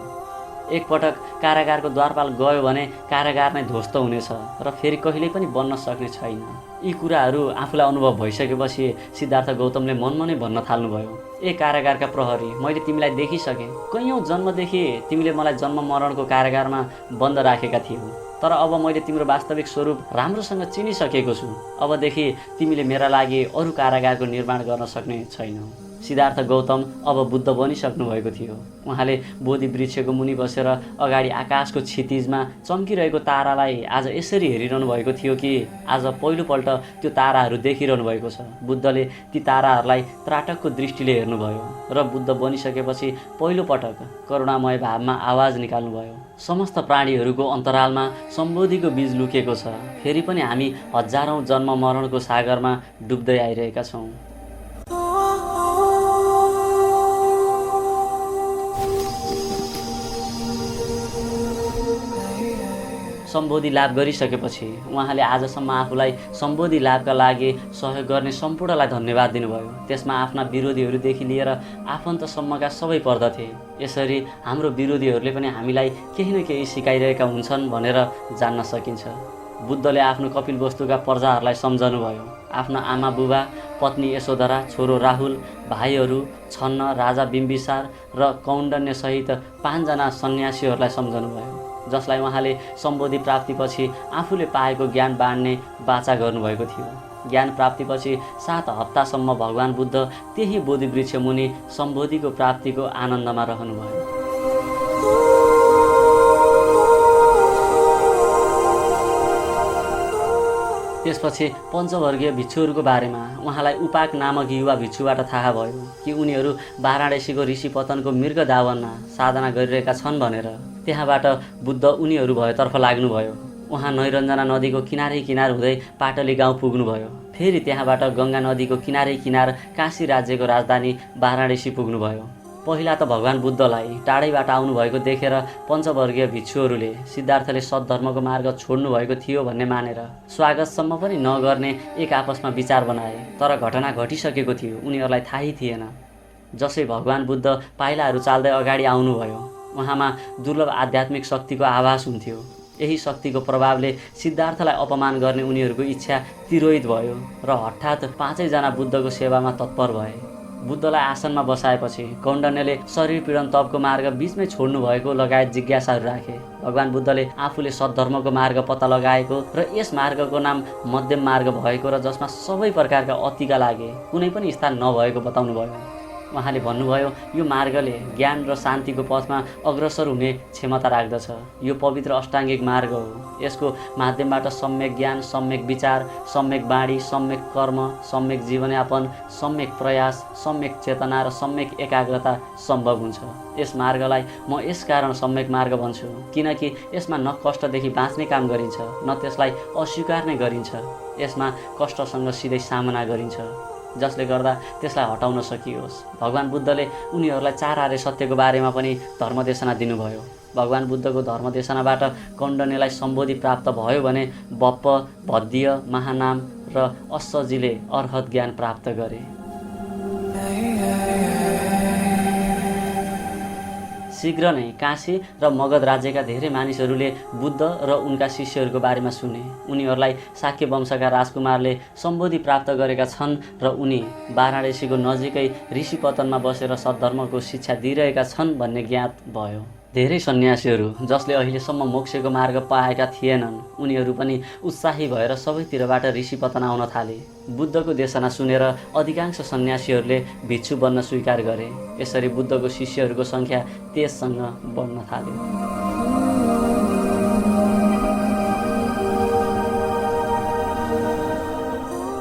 एकपटक कारागारको द्वारपाल गयो भने कारागार नै ध्वस्त हुनेछ र फेरि कहिल्यै पनि बन्न सक्ने छैन। यी कुराहरू आफूलाई अनुभव भइसकेपछि सिद्धार्थ गौतमले मनमा नै भन्न थाल्नुभयो, ए कारागारका प्रहरी, मैले तिमीलाई देखिसकेँ। कैयौँ जन्मदेखि तिमीले मलाई जन्म मरणको कारागारमा बन्द राखेका थियौ, तर अब मैले तिम्रो वास्तविक स्वरूप राम्रोसँग चिनिसकेको छु। अबदेखि तिमीले मेरा लागि अरू कारागारको निर्माण गर्न सक्ने छैनौ। सिद्धार्थ गौतम अब बुद्ध बनिसक्नु भएको थियो। उहाँले बोधि वृक्षको मुनि बसेर अगाडि आकाशको क्षितिजमा चम्किरहेको तारालाई आज यसरी हेरिरहनु भएको थियो कि आज पहिलोपल्ट त्यो ताराहरू देखिरहनु भएको छ। बुद्धले ती ताराहरूलाई त्राटकको दृष्टिले हेर्नुभयो र बुद्ध बनिसकेपछि पहिलोपटक करुणामय भावमा आवाज निकाल्नुभयो। समस्त प्राणीहरूको अन्तरालमा सम्बोधिको बीज लुकेको छ। फेरि पनि हामी हजारौँ जन्म मरणको सागरमा डुब्दै आइरहेका छौँ। सम्बोधि लाभ गरिसकेपछि उहाँले आजसम्म आफूलाई सम्बोधि लाभका लागि सहयोग गर्ने सम्पूर्णलाई धन्यवाद दिनुभयो। त्यसमा आफ्ना विरोधीहरूदेखि लिएर आफन्तसम्मका सबै पर्दथे। यसरी हाम्रो विरोधीहरूले पनि हामीलाई केही न केही सिकाइरहेका हुन्छन् भनेर जान्न सकिन्छ। बुद्धले आफ्नो कपिलवस्तुका प्रजाहरूलाई सम्झनुभयो। आफ्ना आमा बुबा, पत्नी यशोधरा, छोरो राहुल, भाइहरू छन्न, राजा बिम्बिसार र कौण्डन्यसहित 5 जना सन्यासीहरूलाई सम्झनुभयो, जसलाई उहाँले सम्बोधि प्राप्तिपछि आफूले पाएको ज्ञान बाँड्ने वाचा गर्नुभएको थियो। ज्ञान प्राप्तिपछि 7 हप्तासम्म भगवान बुद्ध त्यही बोधिवृक्ष मुनि सम्बोधिको प्राप्तिको आनन्दमा रहनुभयो। त्यसपछि पञ्चवर्गीय भिक्षुहरूको बारेमा उहाँलाई उपाक नामक युवा भिक्षुबाट थाहा भयो कि उनीहरू वाराणसीको ऋषिपतनको मृग दावनमा साधना गरिरहेका छन् भनेर। त्यहाँबाट बुद्ध उनीहरू भएतर्फ लाग्नुभयो। उहाँ नैरञ्जना नदीको किनारै किनार हुँदै पाटली गाउँ पुग्नुभयो। फेरि त्यहाँबाट गङ्गा नदीको किनारै किनार काशी राज्यको राजधानी वाराणसी पुग्नुभयो। पहिला त भगवान बुद्धलाई टाढैबाट आउनुभएको देखेर पञ्चवर्गीय भिक्षुहरूले सिद्धार्थले सद्धर्मको मार्ग छोड्नु भएको थियो भन्ने मानेर स्वागतसम्म पनि नगर्ने एक आपसमा विचार बनाए। तर घटना घटिसकेको थियो, उनीहरूलाई थाहै थिएन। जसै भगवान बुद्ध पाइलाहरू चाल्दै अगाडि आउनुभयो, उहाँमा दुर्लभ आध्यात्मिक शक्तिको आभास हुन्थ्यो। यही शक्तिको प्रभावले सिद्धार्थलाई अपमान गर्ने उनीहरूको इच्छा तिरोहित भयो र हठात 5 जना बुद्धको सेवामा तत्पर भए। बुद्धलाई आसनमा बसाएपछि कौण्डन्यले शरीर पीडन तपको मार्ग बीचमै छोड्नु भएको लगायत जिज्ञासाहरू राखे। भगवान बुद्धले आफूले सद्धर्मको मार्ग पत्ता लगाएको र यस मार्गको नाम मध्यम मार्ग भएको र जसमा सबै प्रकारका अतिका लागि कुनै पनि स्थान नभएको बताउनुभयो। उहाँले भन्नुभयो, यो मार्गले ज्ञान र शान्तिको पथमा अग्रसर हुने क्षमता राख्दछ। यो पवित्र अष्टाङ्गिक मार्ग हो। यसको माध्यमबाट सम्यक ज्ञान, सम्यक विचार, सम्यक बाणी, सम्यक कर्म, सम्यक जीवनयापन, सम्यक प्रयास, सम्यक चेतना र सम्यक एकाग्रता सम्भव हुन्छ। यस मार्गलाई म यसकारण सम्यक मार्ग भन्छु किनकि यसमा न कष्टदेखि बाँच्ने काम गरिन्छ न त्यसलाई अस्वीकार नै गरिन्छ। यसमा कष्टसँग सिधै सामना गरिन्छ, जसले गर्दा त्यसलाई हटाउन सकियोस्। भगवान बुद्धले उनीहरूलाई 4 आर्य सत्यको बारेमा पनि धर्मदेशना दिनुभयो। भगवान बुद्धको धर्मदेशनाबाट कौण्डन्यलाई सम्बोधि प्राप्त भयो भने बप्प, भद्य, महानाम र अश्वजीले अर्हत ज्ञान प्राप्त गरे। शीघ्र नै काशी र मगध राज्यका धेरै मानिसहरूले बुद्ध र उनका शिष्यहरूको बारेमा सुने। उनीहरूलाई शाक्य वंशका राजकुमारले सम्बोधि प्राप्त गरेका छन् र उनी वाराणसीको नजिकै ऋषिपतनमा बसेर सद्धर्मको शिक्षा दिइरहेका छन् भन्ने ज्ञात भयो। धेरै सन्यासीहरू जसले अहिलेसम्म मोक्षको मार्ग पाएका थिएनन्, उनीहरू पनि उत्साही भएर सबैतिरबाट ऋषिपतन आउन थाले। बुद्धको देशना सुनेर अधिकांश सन्यासीहरूले भिक्षु बन्न स्वीकार गरे। यसरी बुद्धको शिष्यहरूको सङ्ख्या तेजसँग बढ्न थाल्यो।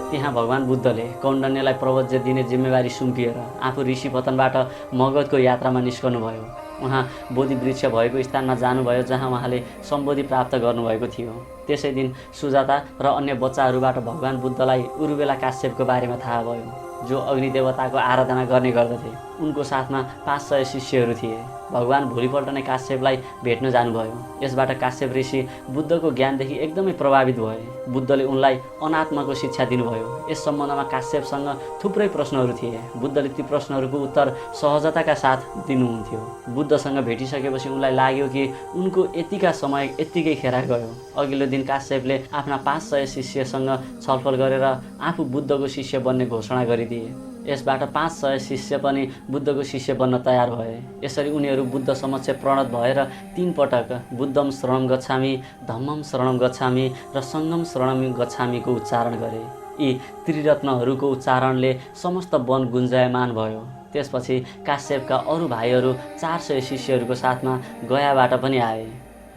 त्यहाँ भगवान बुद्धले कौण्डन्यलाई प्रवज्य दिने जिम्मेवारी सुम्पिएर आफू ऋषिपतनबाट मगधको यात्रामा निस्कनुभयो। उहाँ बोधिवृक्ष भएको स्थानमा जानुभयो जहाँ उहाँले सम्बोधि प्राप्त गर्नुभएको थियो। त्यसै दिन सुजाता र अन्य बच्चाहरूबाट भगवान बुद्धलाई उरुवेला काश्यपको बारेमा थाहा भयो, जो अग्निदेवताको आराधना गर्ने गर्दथे। उनको साथमा 500 शिष्यहरू थिए। भगवान भोलिपल्ट नै काश्यपलाई भेट्न जानुभयो। यसबाट काश्यप ऋषि बुद्धको ज्ञानदेखि एकदमै प्रभावित भए। बुद्धले उनलाई अनात्माको शिक्षा दिनुभयो। यस सम्बन्धमा काश्यपसँग थुप्रै प्रश्नहरू थिए। बुद्धले ती प्रश्नहरूको उत्तर सहजताका साथ दिनुहुन्थ्यो। बुद्धसँग भेटिसकेपछि उनलाई लाग्यो कि उनको यतिका समय यत्तिकै खेर गयो। अघिल्लो दिन काश्यपले आफ्ना 500 शिष्यसँग छलफल गरेर आफू बुद्धको शिष्य बन्ने घोषणा गरिदिए। यसबाट 500 शिष्य पनि बुद्धको शिष्य बन्न तयार भए। यसरी उनीहरू बुद्ध समक्ष प्रणत भएर 3 पटक बुद्धम शरणम गच्छामि, धम्मम शरणम गच्छामि र सङ्गम शरणम गच्छामिको उच्चारण गरे। यी त्रिरत्नहरूको उच्चारणले समस्त वन गुन्जायमान भयो। त्यसपछि काश्यपका अरू भाइहरू 400 शिष्यहरूको साथमा गयाबाट पनि आए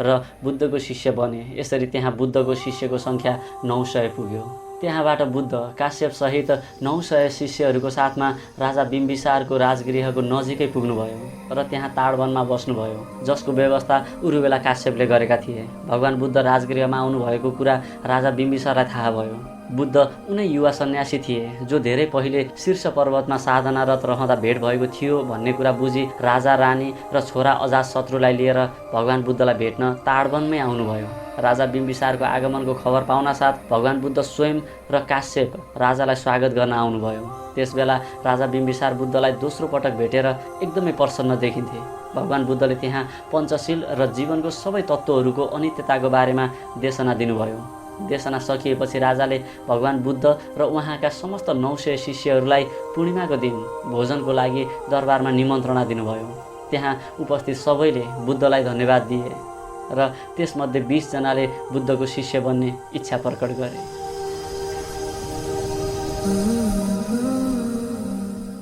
र बुद्धको शिष्य बने। यसरी त्यहाँ बुद्धको शिष्यको सङ्ख्या 900 पुग्यो। त्यहाँबाट बुद्ध काश्यपसहित 900 शिष्यहरूको साथमा राजा बिम्बिसारको राजगृहको नजिकै पुग्नुभयो र त्यहाँ ताडवनमा बस्नुभयो, जसको व्यवस्था उरुबेला काश्यपले गरेका थिए। भगवान बुद्ध राजगृहमा आउनुभएको कुरा राजा बिम्बिसारलाई थाहा भयो। बुद्ध उनै युवा सन्यासी थिए जो धेरै पहिले शीर्ष पर्वतमा साधनारत रहँदा भेट भएको थियो भन्ने कुरा बुझी राजा, रानी र छोरा अजातशत्रुलाई लिएर भगवान बुद्धलाई भेट्न ताडवनमै आउनुभयो। राजा बिम्बिसारको आगमनको खबर पाउनासाथ भगवान बुद्ध स्वयं र काश्यप राजालाई स्वागत गर्न आउनुभयो। त्यसबेला राजा बिम्बिसार बुद्धलाई दोस्रो पटक भेटेर एकदमै प्रसन्न देखिन्थे। भगवान बुद्धले त्यहाँ पञ्चशील र जीवनको सबै तत्त्वहरूको अनित्यताको बारेमा देशना दिनुभयो। देशना सकिएपछि राजाले भगवान बुद्ध र उहाँका समस्त 900 शिष्यहरूलाई पूर्णिमाको दिन भोजनको लागि दरबारमा निमन्त्रणा दिनुभयो। त्यहाँ उपस्थित सबैले बुद्धलाई धन्यवाद दिए र त्यसमध्ये 20 जनाले बुद्धको शिष्य बन्ने इच्छा प्रकट गरे।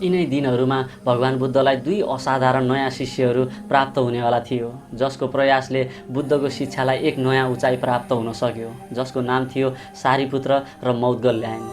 यिनै दिनहरूमा भगवान बुद्धलाई 2 असाधारण नयाँ शिष्यहरू प्राप्त हुनेवाला थियो, जसको प्रयासले बुद्धको शिक्षालाई एक नयाँ उचाइ प्राप्त हुन सक्यो, जसको नाम थियो सारीपुत्र र मौद्गल्यायन।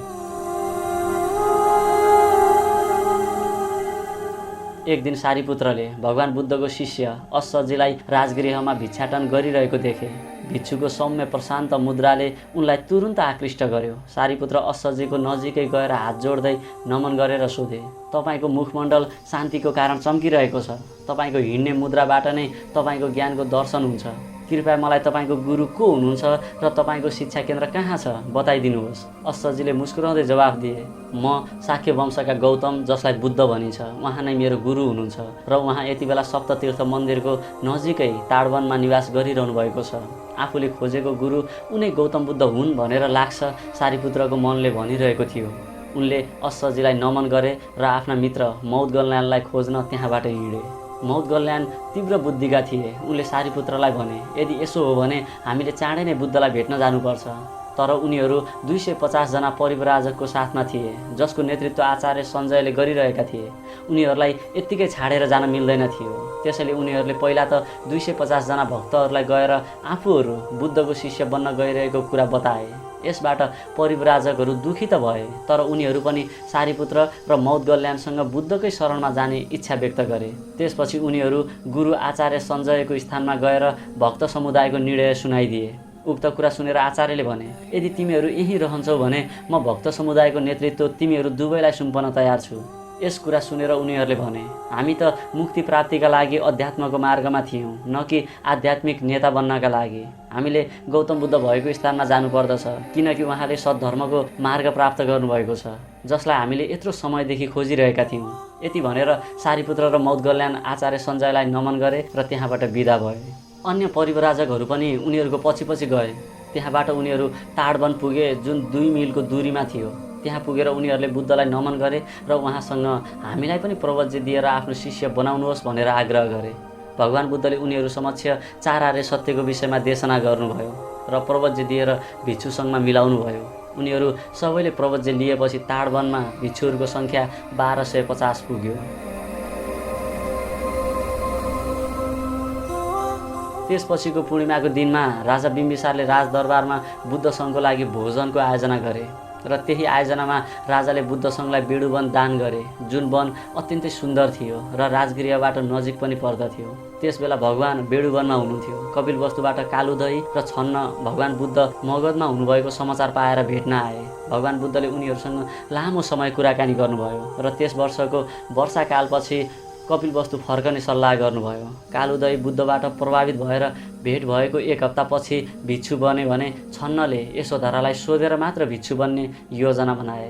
एक दिन सारीपुत्रले भगवान बुद्धको शिष्य अश्वजीलाई राजगृहमा भिक्षाटन गरिरहेको देखे। भिक्षुको सौम्य प्रशान्त मुद्राले उनलाई तुरुन्त आकृष्ट गर्यो। सारीपुत्र अश्वजीको नजिकै गएर हात जोड्दै नमन गरेर सोधे, तपाईँको मुखमण्डल शान्तिको कारण चम्किरहेको छ। तपाईँको हिँड्ने मुद्राबाट नै तपाईँको ज्ञानको दर्शन हुन्छ। कृपया मलाई तपाईँको गुरु को हुनुहुन्छ र तपाईँको शिक्षा केन्द्र कहाँ छ बताइदिनुहोस्। अश्वजीले मुस्कुराउँदै जवाफ दिए, म शाक्य वंशका गौतम, जसलाई बुद्ध भनिन्छ, उहाँ नै मेरो गुरु हुनुहुन्छ र उहाँ यति बेला सप्ततीर्थ मन्दिरको नजिकै ताडवनमा निवास गरिरहनु भएको छ। आफूले खोजेको गुरु उनै गौतम बुद्ध हुन् भनेर लाग्छ, सारीपुत्रको मनले भनिरहेको थियो। उनले अश्वजीलाई नमन गरे र आफ्ना मित्र मौद्गल्यायनलाई खोज्न त्यहाँबाट हिँडे। मौद्गल्यायन तीव्र बुद्धिका थिए। उनले सारीपुत्रलाई भने, यदि यसो हो भने हामीले चाँडै नै बुद्धलाई भेट्न जानुपर्छ। तर उनीहरू 250 जना परिव्राजकको साथमा थिए, जसको नेतृत्व आचार्य सञ्जयले गरिरहेका थिए। उनीहरूलाई यत्तिकै छाडेर जान मिल्दैन थियो। त्यसैले उनीहरूले पहिला त 250 जना भक्तहरूलाई गएर आफूहरू बुद्धको शिष्य बन्न गइरहेको कुरा बताए। यसबाट परिव्राजकहरू दुखी त भए, तर उनीहरू पनि सारीपुत्र र मौद्गल्यायनसँग बुद्धकै शरणमा जाने इच्छा व्यक्त गरे। त्यसपछि उनीहरू गुरु आचार्य सञ्जयको स्थानमा गएर भक्त समुदायको निर्णय सुनाइदिए। उक्त कुरा सुनेर आचार्यले भने, यदि तिमीहरू यहीँ रहन्छौ भने म भक्त समुदायको नेतृत्व तिमीहरू दुवैलाई सुम्पन तयार छु। यस कुरा सुनेर उनीहरूले भने, हामी त मुक्ति प्राप्तिका लागि अध्यात्मको मार्गमा थियौँ, न कि आध्यात्मिक नेता बन्नका लागि। हामीले गौतम बुद्ध भएको स्थानमा जानुपर्दछ, किनकि उहाँले सद्धर्मको मार्ग प्राप्त गर्नुभएको छ, जसलाई हामीले यत्रो समयदेखि खोजिरहेका थियौँ। यति भनेर सारीपुत्र र मौद्गल्यायन आचार्य सञ्जयलाई नमन गरे र त्यहाँबाट बिदा भए। अन्य परिव्राजकहरू पनि उनीहरूको पछि गए। त्यहाँबाट उनीहरू ताडवन पुगे, जुन 2 मिलको दूरीमा थियो। त्यहाँ पुगेर उनीहरूले बुद्धलाई नमन गरे र उहाँसँग हामीलाई पनि प्रवज्य दिएर आफ्नो शिष्य बनाउनुहोस् भनेर आग्रह गरे। भगवान बुद्धले उनीहरू समक्ष 4 आर्य सत्यको विषयमा देशना गर्नुभयो र प्रवज्य दिएर भिक्षुसँगमा मिलाउनु भयो। उनीहरू सबैले प्रवज्य लिएपछि ताडवनमा भिक्षुहरूको सङ्ख्या 1250 पुग्यो। त्यसपछिको पूर्णिमाको दिनमा राजा बिम्बिसारले राजदरबारमा बुद्धसँगको लागि भोजनको आयोजना गरे र त्यही आयोजनामा राजाले बुद्धसँगलाई बेडुवन दान गरे, जुन वन अत्यन्तै सुन्दर थियो र राजगृहबाट नजिक पनि पर्दथ्यो। त्यसबेला भगवान बेडुवनमा हुनुहुन्थ्यो। कपिलवस्तुबाट कालुदही र छन्न भगवान बुद्ध मगधमा हुनुभएको समाचार पाएर भेट्न आए। भगवान बुद्धले उनीहरूसँग लामो समय कुराकानी गर्नुभयो र त्यस वर्षको वर्षाकालपछि कपिलवस्तु फर्कने सल्लाह गर्नुभयो। कालुदही बुद्धबाट प्रभावित भएर भेट भएको 1 हप्तापछि भिक्षु बने भने छन्नले यशोधरालाई सोधेर मात्र भिक्षु बन्ने योजना बनाए।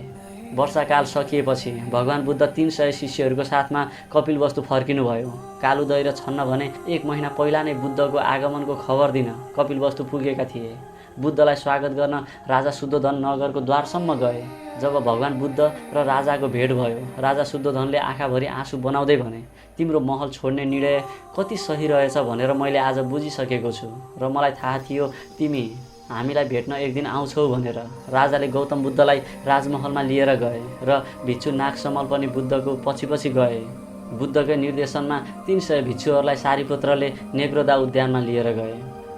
वर्षाकाल सकिएपछि भगवान बुद्ध 300 शिष्यहरूको साथमा कपिलवस्तु फर्किनुभयो। कालुदही र छन्न भने 1 महिना पहिला नै बुद्धको आगमनको खबर दिन कपिलवस्तु पुगेका थिए। बुद्धलाई स्वागत गर्न राजा शुद्धोधन नगरको द्वारसम्म गए। जब भगवान बुद्ध र राजाको भेट भयो, राजा शुद्धोधनले आँखाभरि आँसु बनाउँदै भने, तिम्रो महल छोड्ने निर्णय कति सही रहेछ भनेर मैले आज बुझिसकेको छु र मलाई थाहा थियो तिमी हामीलाई भेट्न एक दिन आउँछौ भनेर राजाले गौतम बुद्धलाई राजमहलमा लिएर गए र भिक्षु नागसमल पनि बुद्धको पछि गए। बुद्धकै निर्देशनमा 300 भिक्षुहरूलाई सारीपुत्रले नेग्रोदा उद्यानमा लिएर गए।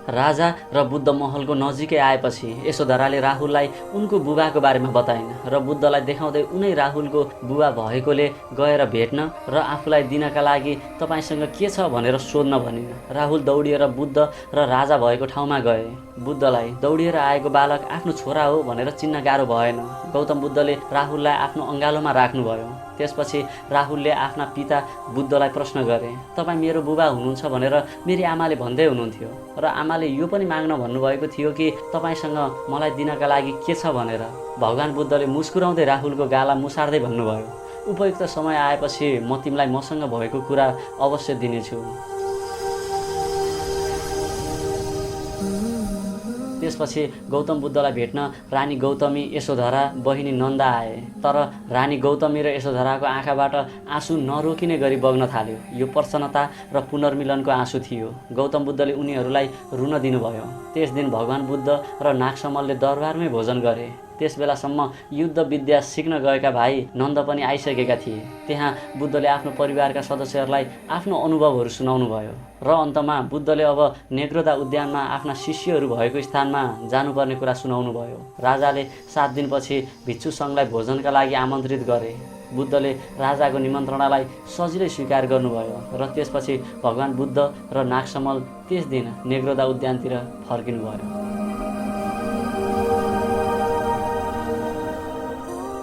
राजा र बुद्ध महलको नजिकै आएपछि यशोधराले राहुललाई उनको बुबाको बारेमा बताइन् र बुद्धलाई देखाउँदै उनै राहुलको बुबा भएकोले गएर भेट्न र आफूलाई दिनका लागि तपाईसँग के छ भनेर सोध्न भनिन्। राहुल दौडिएर बुद्ध र राजा भएको ठाउँमा गए। बुद्धलाई दौडिएर आएको बालक आफ्नो छोरा हो भनेर चिन्न गाह्रो भएन। गौतम बुद्धले राहुललाई आफ्नो अँगालोमा राख्नुभयो। त्यसपछि राहुलले आफ्ना पिता बुद्धलाई प्रश्न गरे, तपाईँ मेरो बुबा हुनुहुन्छ भनेर मेरी आमाले भन्दै हुनुहुन्थ्यो र आमाले यो पनि माग्न भन्नुभएको थियो कि तपाईँसँग मलाई दिनका लागि के छ भनेर। भगवान बुद्धले मुस्कुराउँदै राहुलको गाला मुसार्दै भन्नुभयो, उपयुक्त समय आएपछि म तिमीलाई मसँग भएको कुरा अवश्य दिनेछु। त्यसपछि गौतम बुद्धलाई भेट्न रानी गौतमी, यशोधरा, बहिनी नन्दा आए। तर रानी गौतमी र यशोधराको आँखाबाट आँसु नरोकिने गरी बग्न थाल्यो। यो प्रसन्नता र पुनर्मिलनको आँसु थियो। गौतम बुद्धले उनीहरूलाई रुन दिनुभयो। त्यस दिन भगवान बुद्ध र नागसमलले दरबारमै भोजन गरे। त्यस बेलासम्म युद्ध विद्या सिक्न गएका भाइ नन्द पनि आइसकेका थिए। त्यहाँ बुद्धले आफ्नो परिवारका सदस्यहरूलाई आफ्नो अनुभवहरू सुनाउनु भयो र अन्तमा बुद्धले अब नेग्रोदा उद्यानमा आफ्ना शिष्यहरू भएको स्थानमा जानुपर्ने कुरा सुनाउनु भयो। राजाले 7 दिनपछि भिक्षु सङ्घलाई भोजनका लागि आमन्त्रित गरे। बुद्धले राजाको निमन्त्रणालाई सजिलै स्वीकार गर्नुभयो र त्यसपछि भगवान बुद्ध र नागसमल त्यस दिन नेग्रोदा उद्यानतिर फर्किनुभयो।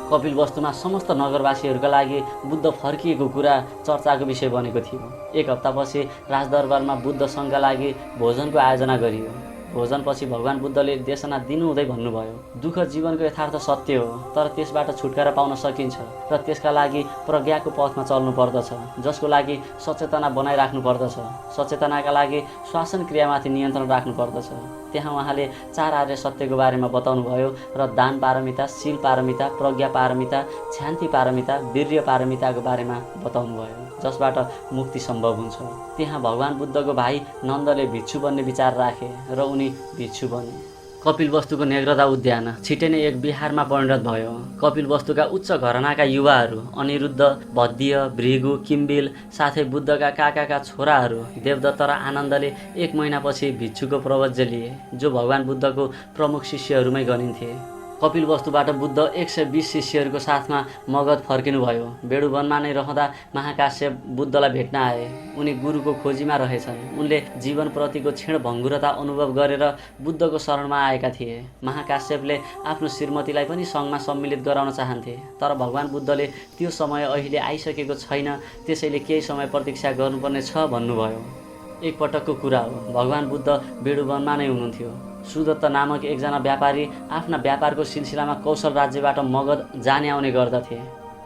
कपिलवस्तुमा समस्त नगरवासीहरूका लागि बुद्ध फर्किएको कुरा चर्चाको विषय बनेको थियो। 1 हप्तापछि राजदरबारमा बुद्ध सङ्घका लागि भोजनको आयोजना गरियो। भोजनपछि भगवान बुद्धले देशना दिनुहुँदै भन्नुभयो, दुःख जीवनको यथार्थ सत्य हो, तर त्यसबाट छुटकारा पाउन सकिन्छ र त्यसका लागि प्रज्ञाको पथमा चल्नु पर्दछ, जसको लागि सचेतना बनाइराख्नु पर्दछ। सचेतनाका लागि श्वासन क्रियामाथि नियन्त्रण राख्नु पर्दछ। त्यहाँ उहाँले 4 आर्य सत्यको बारेमा बताउनुभयो र दान पारमिता, शील पारमिता, प्रज्ञा पारमिता, क्षान्ति पारमिता, वीर्य पारमिताको बारेमा बताउनुभयो, जसबाट मुक्ति सम्भव हुन्छ। त्यहाँ भगवान बुद्धको भाइ नन्दले भिक्षु बन्ने विचार राखे र उनी भिक्षु बने। कपिलवस्तुको नेग्रोदा उद्यान छिटै नै एक बिहारमा परिणत भयो। कपिलवस्तुका उच्च घरानाका युवाहरू अनिरुद्ध, बद्य, भृगु, किम्बिल साथै बुद्धका काकाका छोराहरू देवदत्त र आनन्दले 1 महिनापछि भिक्षुको प्रवज्य लिए, जो भगवान बुद्धको प्रमुख शिष्यहरूमै गनिन्थे। कपिलवस्तुबाट बुद्ध 120 शिष्यहरूको साथमा मगध फर्किनुभयो। बेडुवनमा नै रहँदा महाकाश्यप बुद्धलाई भेट्न आए। उनी गुरुको खोजीमा रहेछन्। उनले जीवनप्रतिको क्षीण भङ्गुरता अनुभव गरेर बुद्धको शरणमा आएका थिए। महाकाश्यपले आफ्नो श्रीमतीलाई पनि सङ्घमा सम्मिलित गराउन चाहन्थे, तर भगवान बुद्धले त्यो समय अहिले आइसकेको छैन, त्यसैले केही समय प्रतीक्षा गर्नुपर्ने छ भन्नुभयो। एकपटकको कुरा हो, भगवान बुद्ध बेडुवनमा नै हुनुहुन्थ्यो। सुदत्त नामक एकजना व्यापारी आफ्ना व्यापारको सिलसिलामा कौशल राज्यबाट मगध जाने आउने गर्दथे।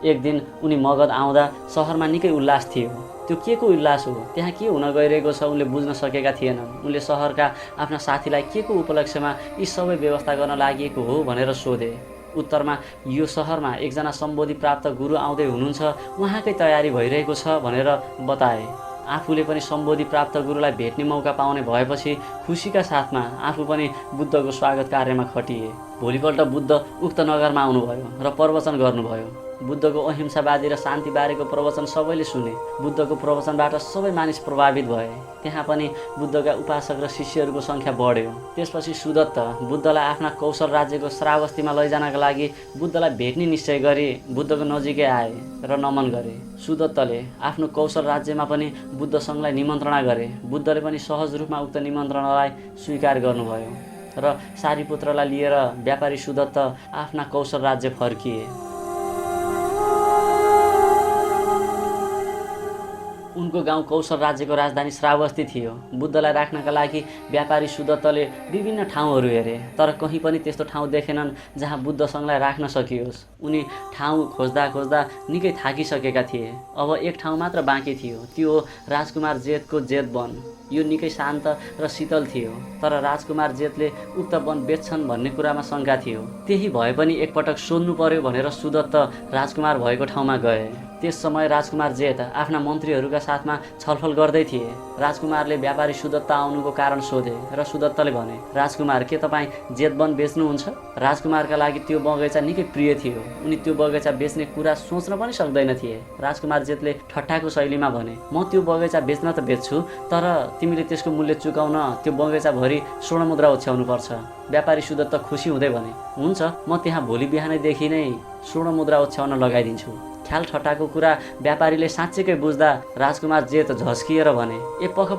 एक दिन उनी मगध आउँदा सहरमा निकै उल्लास थियो। त्यो के को उल्लास हो, त्यहाँ के हुन गइरहेको छ उनले बुझ्न सकेका थिएनन्। उनले सहरका आफ्ना साथीलाई के को उपलक्ष्यमा यी सबै व्यवस्था गर्न लागि हो भनेर सोधे। उत्तरमा यो सहरमा एकजना सम्बोधि प्राप्त गुरु आउँदै हुनुहुन्छ, उहाँकै तयारी भइरहेको छ भनेर बताए। आफूले पनि सम्बोधि प्राप्त गुरुलाई भेट्ने मौका पाउने भएपछि खुसीका साथमा आफू पनि बुद्धको स्वागत कार्यमा खटिए। भोलिपल्ट बुद्ध उक्त नगरमा आउनुभयो र प्रवचन गर्नुभयो। बुद्धको अहिंसावादी र शान्तिबारेको प्रवचन सबैले सुने। बुद्धको प्रवचनबाट सबै मानिस प्रभावित भए। त्यहाँ पनि बुद्धका उपासक र शिष्यहरूको सङ्ख्या बढ्यो। त्यसपछि सुदत्त बुद्धलाई आफ्ना कौशल राज्यको श्रावस्तीमा लैजानका लागि बुद्धलाई भेट्ने निश्चय गरी बुद्धको नजिकै आए र नमन गरे। सुदत्तले आफ्नो कौशल राज्यमा पनि बुद्ध सङ्घलाई निमन्त्रणा गरे। बुद्धले पनि सहज रूपमा उक्त निमन्त्रणालाई स्वीकार गर्नुभयो र सारीपुत्रलाई लिएर व्यापारी सुदत्त आफ्ना कौशल राज्य फर्किए। उनको गाउँ कौशल राज्यको राजधानी श्रावस्ती थियो। बुद्धलाई राख्नका लागि व्यापारी सुदत्तले विभिन्न ठाउँहरू हेरे, तर कहीँ पनि त्यस्तो ठाउँ देखेनन् जहाँ बुद्ध सङ्घलाई राख्न सकियोस्। उनी ठाउँ खोज्दा खोज्दा निकै थाकिसकेका थिए। अब एक ठाउँ मात्र बाँकी थियो, त्यो हो राजकुमार जेतको जेत वन। यो निकै शान्त र शीतल थियो, तर राजकुमार जेठले उक्त वन बेच्छन् भन्ने कुरामा शङ्का थियो। त्यही भए पनि एकपटक सोध्नु पर्यो भनेर सुदत्त राजकुमार भएको ठाउँमा गए। त्यस समय राजकुमार जेठ आफ्ना मन्त्रीहरूका साथमा छलफल गर्दै थिए। राजकुमारले व्यापारी सुदत्त आउनुको कारण सोधे र सुदत्तले भने, राजकुमार, के तपाईँ जेठ वन बेच्नुहुन्छ? राजकुमारका लागि त्यो बगैँचा निकै प्रिय थियो। उनी त्यो बगैँचा बेच्ने कुरा सोच्न पनि सक्दैन थिए। राजकुमार जेठले ठट्टाको शैलीमा भने, म त्यो बगैँचा बेच्न त बेच्छु, तर तिमीले त्यसको मूल्य चुकाउन त्यो बगैँचाभरि स्वर्ण मुद्रा ओछ्याउनु पर्छ। व्यापारी सुदत्त खुसी हुँदै भने, हुन्छ, म त्यहाँ भोलि बिहानैदेखि नै स्वर्ण मुद्रा ओछ्याउन लगाइदिन्छु। ख्याल ठट्टाको कुरा व्यापारीले साँच्चैकै बुझ्दा राजकुमार जेठ झस्किएर भने, ए पख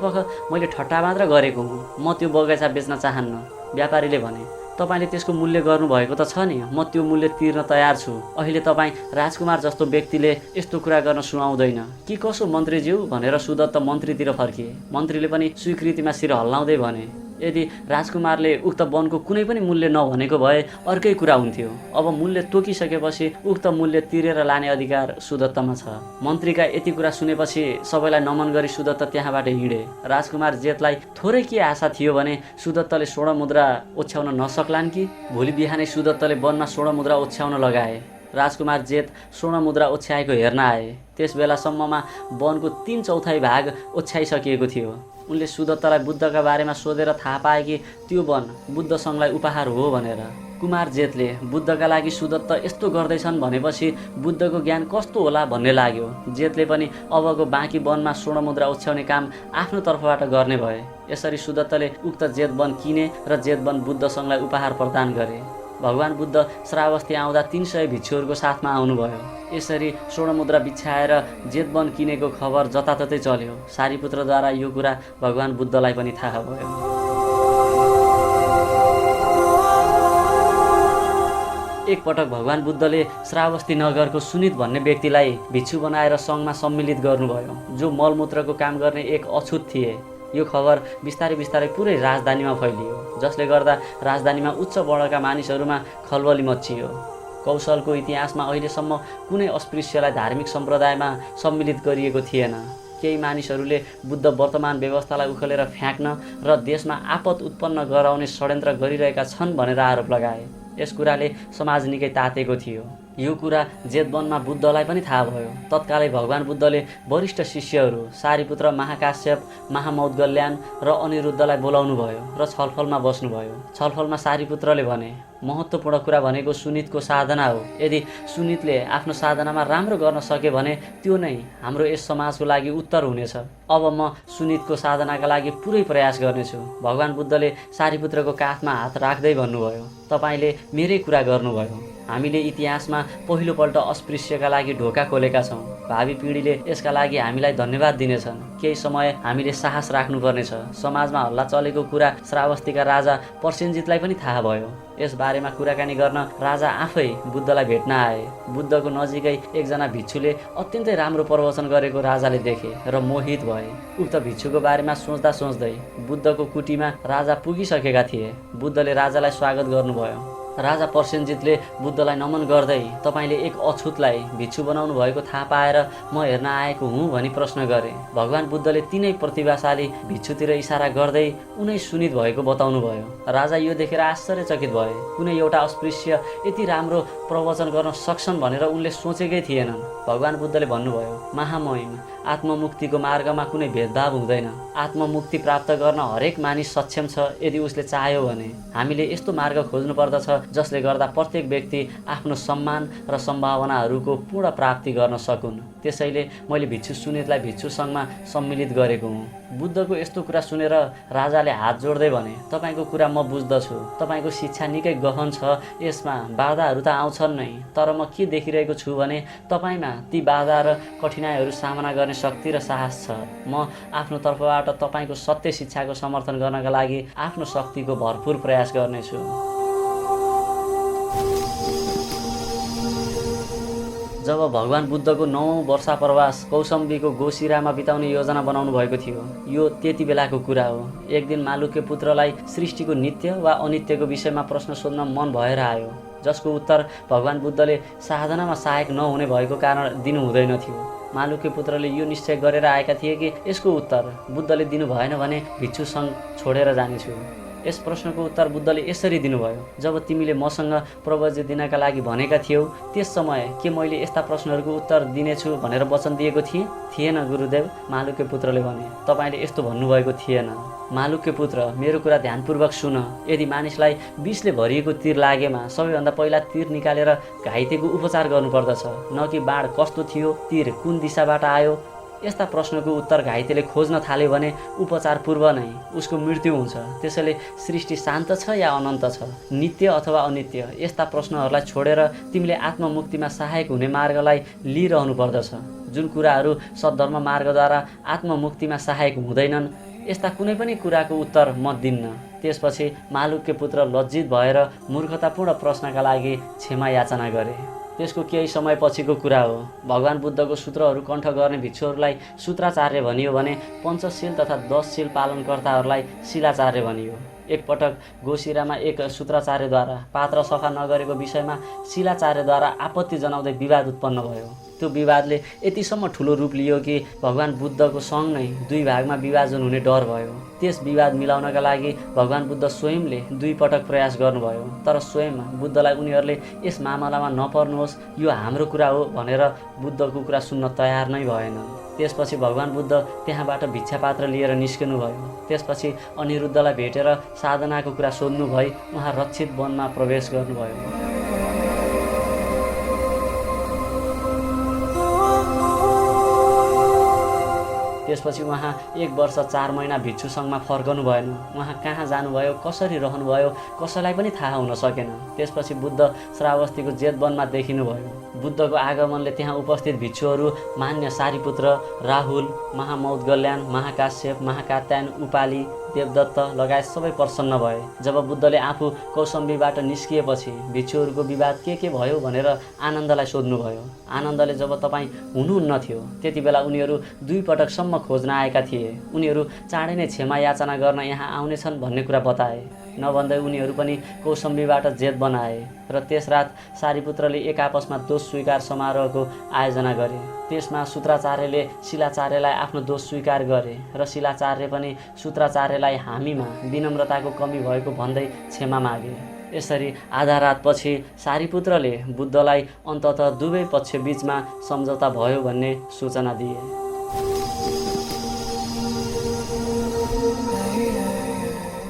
मैले ठट्टा मात्र गरेको हुँ, म त्यो बगैँचा बेच्न चाहन्न। व्यापारीले भने, तपाईँले त्यसको मूल्य गर्नुभएको त छ नि, म त्यो मूल्य तिर्न तयार छु। अहिले तपाईँ राजकुमार जस्तो व्यक्तिले यस्तो कुरा गर्न सुहाउँदैन कि कसो मन्त्रीज्यू भनेर सुदत्त मन्त्रीतिर फर्किए। मन्त्रीले पनि स्वीकृतिमा शिर हल्लाउँदै भने, यदि राजकुमारले उक्त वनको कुनै पनि मूल्य नभनेको भए अर्कै कुरा हुन्थ्यो। अब मूल्य तोकिसकेपछि उक्त मूल्य तिरेर लाने अधिकार सुदत्तमा छ। मन्त्रीका यति कुरा सुनेपछि सबैलाई नमन गरी सुदत्त त्यहाँबाट हिँडे। राजकुमार जेठलाई थोरै के आशा थियो भने सुदत्तले स्वर्ण मुद्रा ओछ्याउन नसक्लान् कि। भोलि बिहानै सुदत्तले वनमा स्वर्ण मुद्रा ओछ्याउन लगाए। राजकुमार जेठ स्वर्ण मुद्रा ओछ्याएको हेर्न आए। त्यस बेलासम्ममा वनको 3/4 भाग ओछ्याइसकिएको थियो। उनले सुदत्तलाई बुद्धका बारेमा सोधेर थाहा पाए कि त्यो वन बुद्ध सङ्घलाई उपहार हो भनेर। कुमार जेठले बुद्धका लागि सुदत्त यस्तो गर्दैछन् भनेपछि बुद्धको ज्ञान कस्तो होला भन्ने लाग्यो। जेठले पनि अबको बाँकी वनमा स्वर्ण मुद्रा ओछ्याउने काम आफ्नो तर्फबाट गर्ने भए। यसरी सुदत्तले उक्त जेठ वन किने र जेठ वन बुद्ध सङ्घलाई उपहार प्रदान गरे। भगवान बुद्ध श्रावस्ती आउँदा 300 भिक्षुहरूको साथमा आउनुभयो। यसरी स्वर्ण मुद्रा बिछ्याएर जेठ वन किनेको खबर जताततै चल्यो। सारीपुत्रद्वारा यो कुरा भगवान बुद्धलाई पनि थाहा भयो। एकपटक भगवान बुद्धले श्रावस्ती नगरको सुनित भन्ने व्यक्तिलाई भिक्षु बनाएर सङ्घमा सम्मिलित गर्नुभयो, जो मलमूत्रको काम गर्ने एक अछुत थिए। यो खबर बिस्तारै बिस्तारै पुरै राजधानीमा फैलियो, जसले गर्दा राजधानीमा उच्च वर्णका मानिसहरूमा खलबली मच्चियो। कौशलको इतिहासमा अहिलेसम्म कुनै अस्पृश्यलाई धार्मिक सम्प्रदायमा सम्मिलित गरिएको थिएन। केही मानिसहरूले बुद्ध वर्तमान व्यवस्थालाई उखेलेर फ्याँक्न र देशमा आपत उत्पन्न गराउने षड्यन्त्र गरिरहेका छन् भनेर आरोप लगाए। यस कुराले समाज निकै तातेको थियो। यो कुरा जेठ वनमा बुद्धलाई पनि थाहा भयो। तत्कालै भगवान बुद्धले वरिष्ठ शिष्यहरू सारीपुत्र, महाकाश्यप, महामौद्गल्यान र अनिरुद्धलाई बोलाउनु भयो र छलफलमा बस्नुभयो। छलफलमा सारीपुत्रले भने, महत्त्वपूर्ण कुरा भनेको सुनितको साधना हो। यदि सुनितले आफ्नो साधनामा राम्रो गर्न सके भने त्यो नै हाम्रो यस समाजको लागि उत्तर हुनेछ। अब म सुनितको साधनाका लागि पुरै प्रयास गर्नेछु। भगवान बुद्धले सारीपुत्रको काखमा हात राख्दै भन्नुभयो, तपाईँले मेरै कुरा गर्नुभयो। हामीले इतिहासमा पहिलोपल्ट अस्पृश्यका लागि ढोका खोलेका छौँ। भावी पिँढीले यसका लागि हामीलाई धन्यवाद दिनेछन्। केही समय हामीले साहस राख्नुपर्नेछ। समाजमा हल्ला चलेको कुरा श्रावस्तीका राजा प्रसेनजितलाई पनि थाहा भयो। यस बारेमा कुराकानी गर्न राजा आफै बुद्धलाई भेट्न आए। बुद्धको नजिकै एकजना भिक्षुले अत्यन्तै राम्रो प्रवचन गरेको राजाले देखे र मोहित भए। उक्त भिक्षुको बारेमा सोच्दा सोच्दै बुद्धको कुटीमा राजा पुगिसकेका थिए। बुद्धले राजालाई स्वागत गर्नुभयो। राजा प्रसेनजितले बुद्धलाई नमन गर्दै, तपाईँले एक अछुतलाई भिक्षु बनाउनु भएको थाहा पाएर म हेर्न आएको हुँ भनी प्रश्न गरे। भगवान बुद्धले तिनै प्रतिभाशाली भिक्षुतिर इसारा गर्दै उनै सुनित भएको बताउनु भयो। राजा यो देखेर आश्चर्यचकित भए। कुनै एउटा अस्पृश्य यति राम्रो प्रवचन गर्न सक्छन् भनेर उनले सोचेकै थिएनन्। भगवान बुद्धले भन्नुभयो, महामहिम, आत्ममुक्तिको मार्गमा कुनै भेदभाव हुँदैन। आत्ममुक्ति प्राप्त गर्न हरेक मानिस सक्षम छ यदि उसले चाह्यो भने। हामीले यस्तो मार्ग खोज्नु पर्दछ जसले गर्दा प्रत्येक व्यक्ति आफ्नो सम्मान र सम्भावनाहरूको पूर्ण प्राप्ति गर्न सकुन्। त्यसैले मैले भिक्षु सुनितलाई भिक्षु सङ्घमा सम्मिलित गरेको हुँ। बुद्धको यस्तो कुरा सुनेर राजाले हात जोड्दै भने, तपाईँको कुरा म बुझ्दछु। तपाईँको शिक्षा निकै गहन छ। यसमा बाधाहरू त आउँछन् नै, तर म के देखिरहेको छु भने तपाईँमा ती बाधा र कठिनाइहरू सामना गर्ने शक्ति र साहस छ। म आफ्नो तर्फबाट तपाईँको सत्य शिक्षाको समर्थन गर्नका लागि आफ्नो शक्तिको भरपुर प्रयास गर्नेछु। जब भगवान बुद्धको 9औं वर्षा प्रवास कौसम्बीको गोसिरामा बिताउने योजना बनाउनु भएको थियो, यो त्यति बेलाको कुरा हो। एक दिन मालुक्य पुत्रलाई सृष्टिको नित्य वा अनित्यको विषयमा प्रश्न सोध्न मन भएर आयो, जसको उत्तर भगवान बुद्धले साधनामा सहायक नहुने भएको कारण दिनु हुँदैन थियो। मालुके पुत्रले यो निश्चय गरेर आएका थिए कि यसको उत्तर बुद्धले दिनु भएन भने भिक्षु सङ्घ छोडेर जानेछु। यस प्रश्नको उत्तर बुद्धले यसरी दिनुभयो, जब तिमीले मसँग प्रवचन दिनका लागि भनेका थियौ त्यस समय के मैले यस्ता प्रश्नहरूको उत्तर दिनेछु भनेर वचन दिएको थिएँ? थिएन गुरुदेव, मालुके पुत्रले भने। तपाईँले यस्तो भन्नुभएको थिएन। मालुके पुत्र, मेरो कुरा ध्यानपूर्वक सुन। यदि मानिसलाई विषले भरिएको तीर लागेमा सबैभन्दा पहिला तीर निकालेर घाइतेको उपचार गर्नुपर्दछ, न कि बाण कस्तो थियो, तीर कुन दिशाबाट आयो। यस्ता प्रश्नको उत्तर घाइतेले खोज्न थाल्यो भने उपचार पूर्व नै उसको मृत्यु हुन्छ। त्यसैले सृष्टि शान्त छ या अनन्त छ, नित्य अथवा अनित्य, यस्ता प्रश्नहरूलाई छोडेर तिमीले आत्ममुक्तिमा सहायक हुने मार्गलाई लिइरहनु पर्दछ। जुन कुराहरू सद्धर्म मार्गद्वारा आत्ममुक्तिमा सहायक हुँदैनन्, यस्ता कुनै पनि कुराको उत्तर म दिन्न। त्यसपछि मालुके पुत्र लज्जित भएर मूर्खतापूर्ण प्रश्नका लागि क्षमा याचना गरे। त्यसको केही समयपछिको कुरा हो। भगवान बुद्धको सूत्रहरू कण्ठ गर्ने भिक्षुहरूलाई सूत्राचार्य भनियो भने पञ्चशील तथा 10 शील पालनकर्ताहरूलाई शिलाचार्य भनियो। एकपटक गोसिरामा एक सूत्राचार्यद्वारा पात्र सफा नगरेको विषयमा शिलाचार्यद्वारा आपत्ति जनाउँदै विवाद उत्पन्न भयो। त्यो विवादले यतिसम्म ठुलो रूप लियो कि भगवान बुद्धको सङ्घ नै 2 भागमा विभाजन हुने डर भयो। त्यस विवाद मिलाउनका लागि भगवान बुद्ध स्वयंले 2 पटक प्रयास गर्नुभयो, तर स्वयं बुद्धलाई उनीहरूले यस मामलामा नपर्नुहोस्, यो हाम्रो कुरा हो भनेर बुद्धको कुरा सुन्न तयार नै भएन। त्यसपछि भगवान बुद्ध त्यहाँबाट भिक्षापात्र लिएर निस्किनु भयो। त्यसपछि अनिरुद्धलाई भेटेर साधनाको कुरा सोध्नु भई उहाँ रक्षित वनमा प्रवेश गर्नुभयो। त्यसपछि उहाँ 1 वर्ष 4 महिना भिक्षु सङ्घमा फर्कनु भएन। उहाँ कहाँ जानुभयो, कसरी रहनुभयो, कसैलाई पनि थाहा हुन सकेन। त्यसपछि बुद्ध श्रावस्तीको जेतवनमा देखिनुभयो। बुद्धको आगमनले त्यहाँ उपस्थित भिक्षुहरू मान्य सारिपुत्र, राहुल, महामौदगल्याण, महाकाश्यप, महाकात्यायन, उपाली, देवदत्त लगायत सबै प्रसन्न भए। जब बुद्धले आफू कौसम्बीबाट निस्किएपछि भिक्षुहरूको विवाद के भयो भनेर आनन्दलाई सोध्नुभयो। आनन्दले जब तपाईँ हुनुहुन्न थियो त्यति बेला उनीहरू 2 पटकसम्म खोज्न आएका थिए। उनीहरू चाँडै नै क्षमा याचना गर्न यहाँ आउनेछन् भन्ने कुरा बताए। नभन्दै उनीहरू पनि कौसम्बीबाट जेत बनाए र त्यस रात सारिपुत्रले एक आपसमा दोष स्वीकार समारोहको आयोजना गरे। त्यसमा सूत्राचार्यले शिलाचार्यलाई आफ्नो दोष स्वीकार गरे र शिलाचार्य पनि सूत्राचार्यलाई हामीमा विनम्रताको कमी भएको भन्दै क्षमा मागे। यसरी आधा रातपछि सारिपुत्रले बुद्धलाई अन्ततः दुवै पक्ष बीचमा सम्झौता भयो भन्ने सूचना दिए।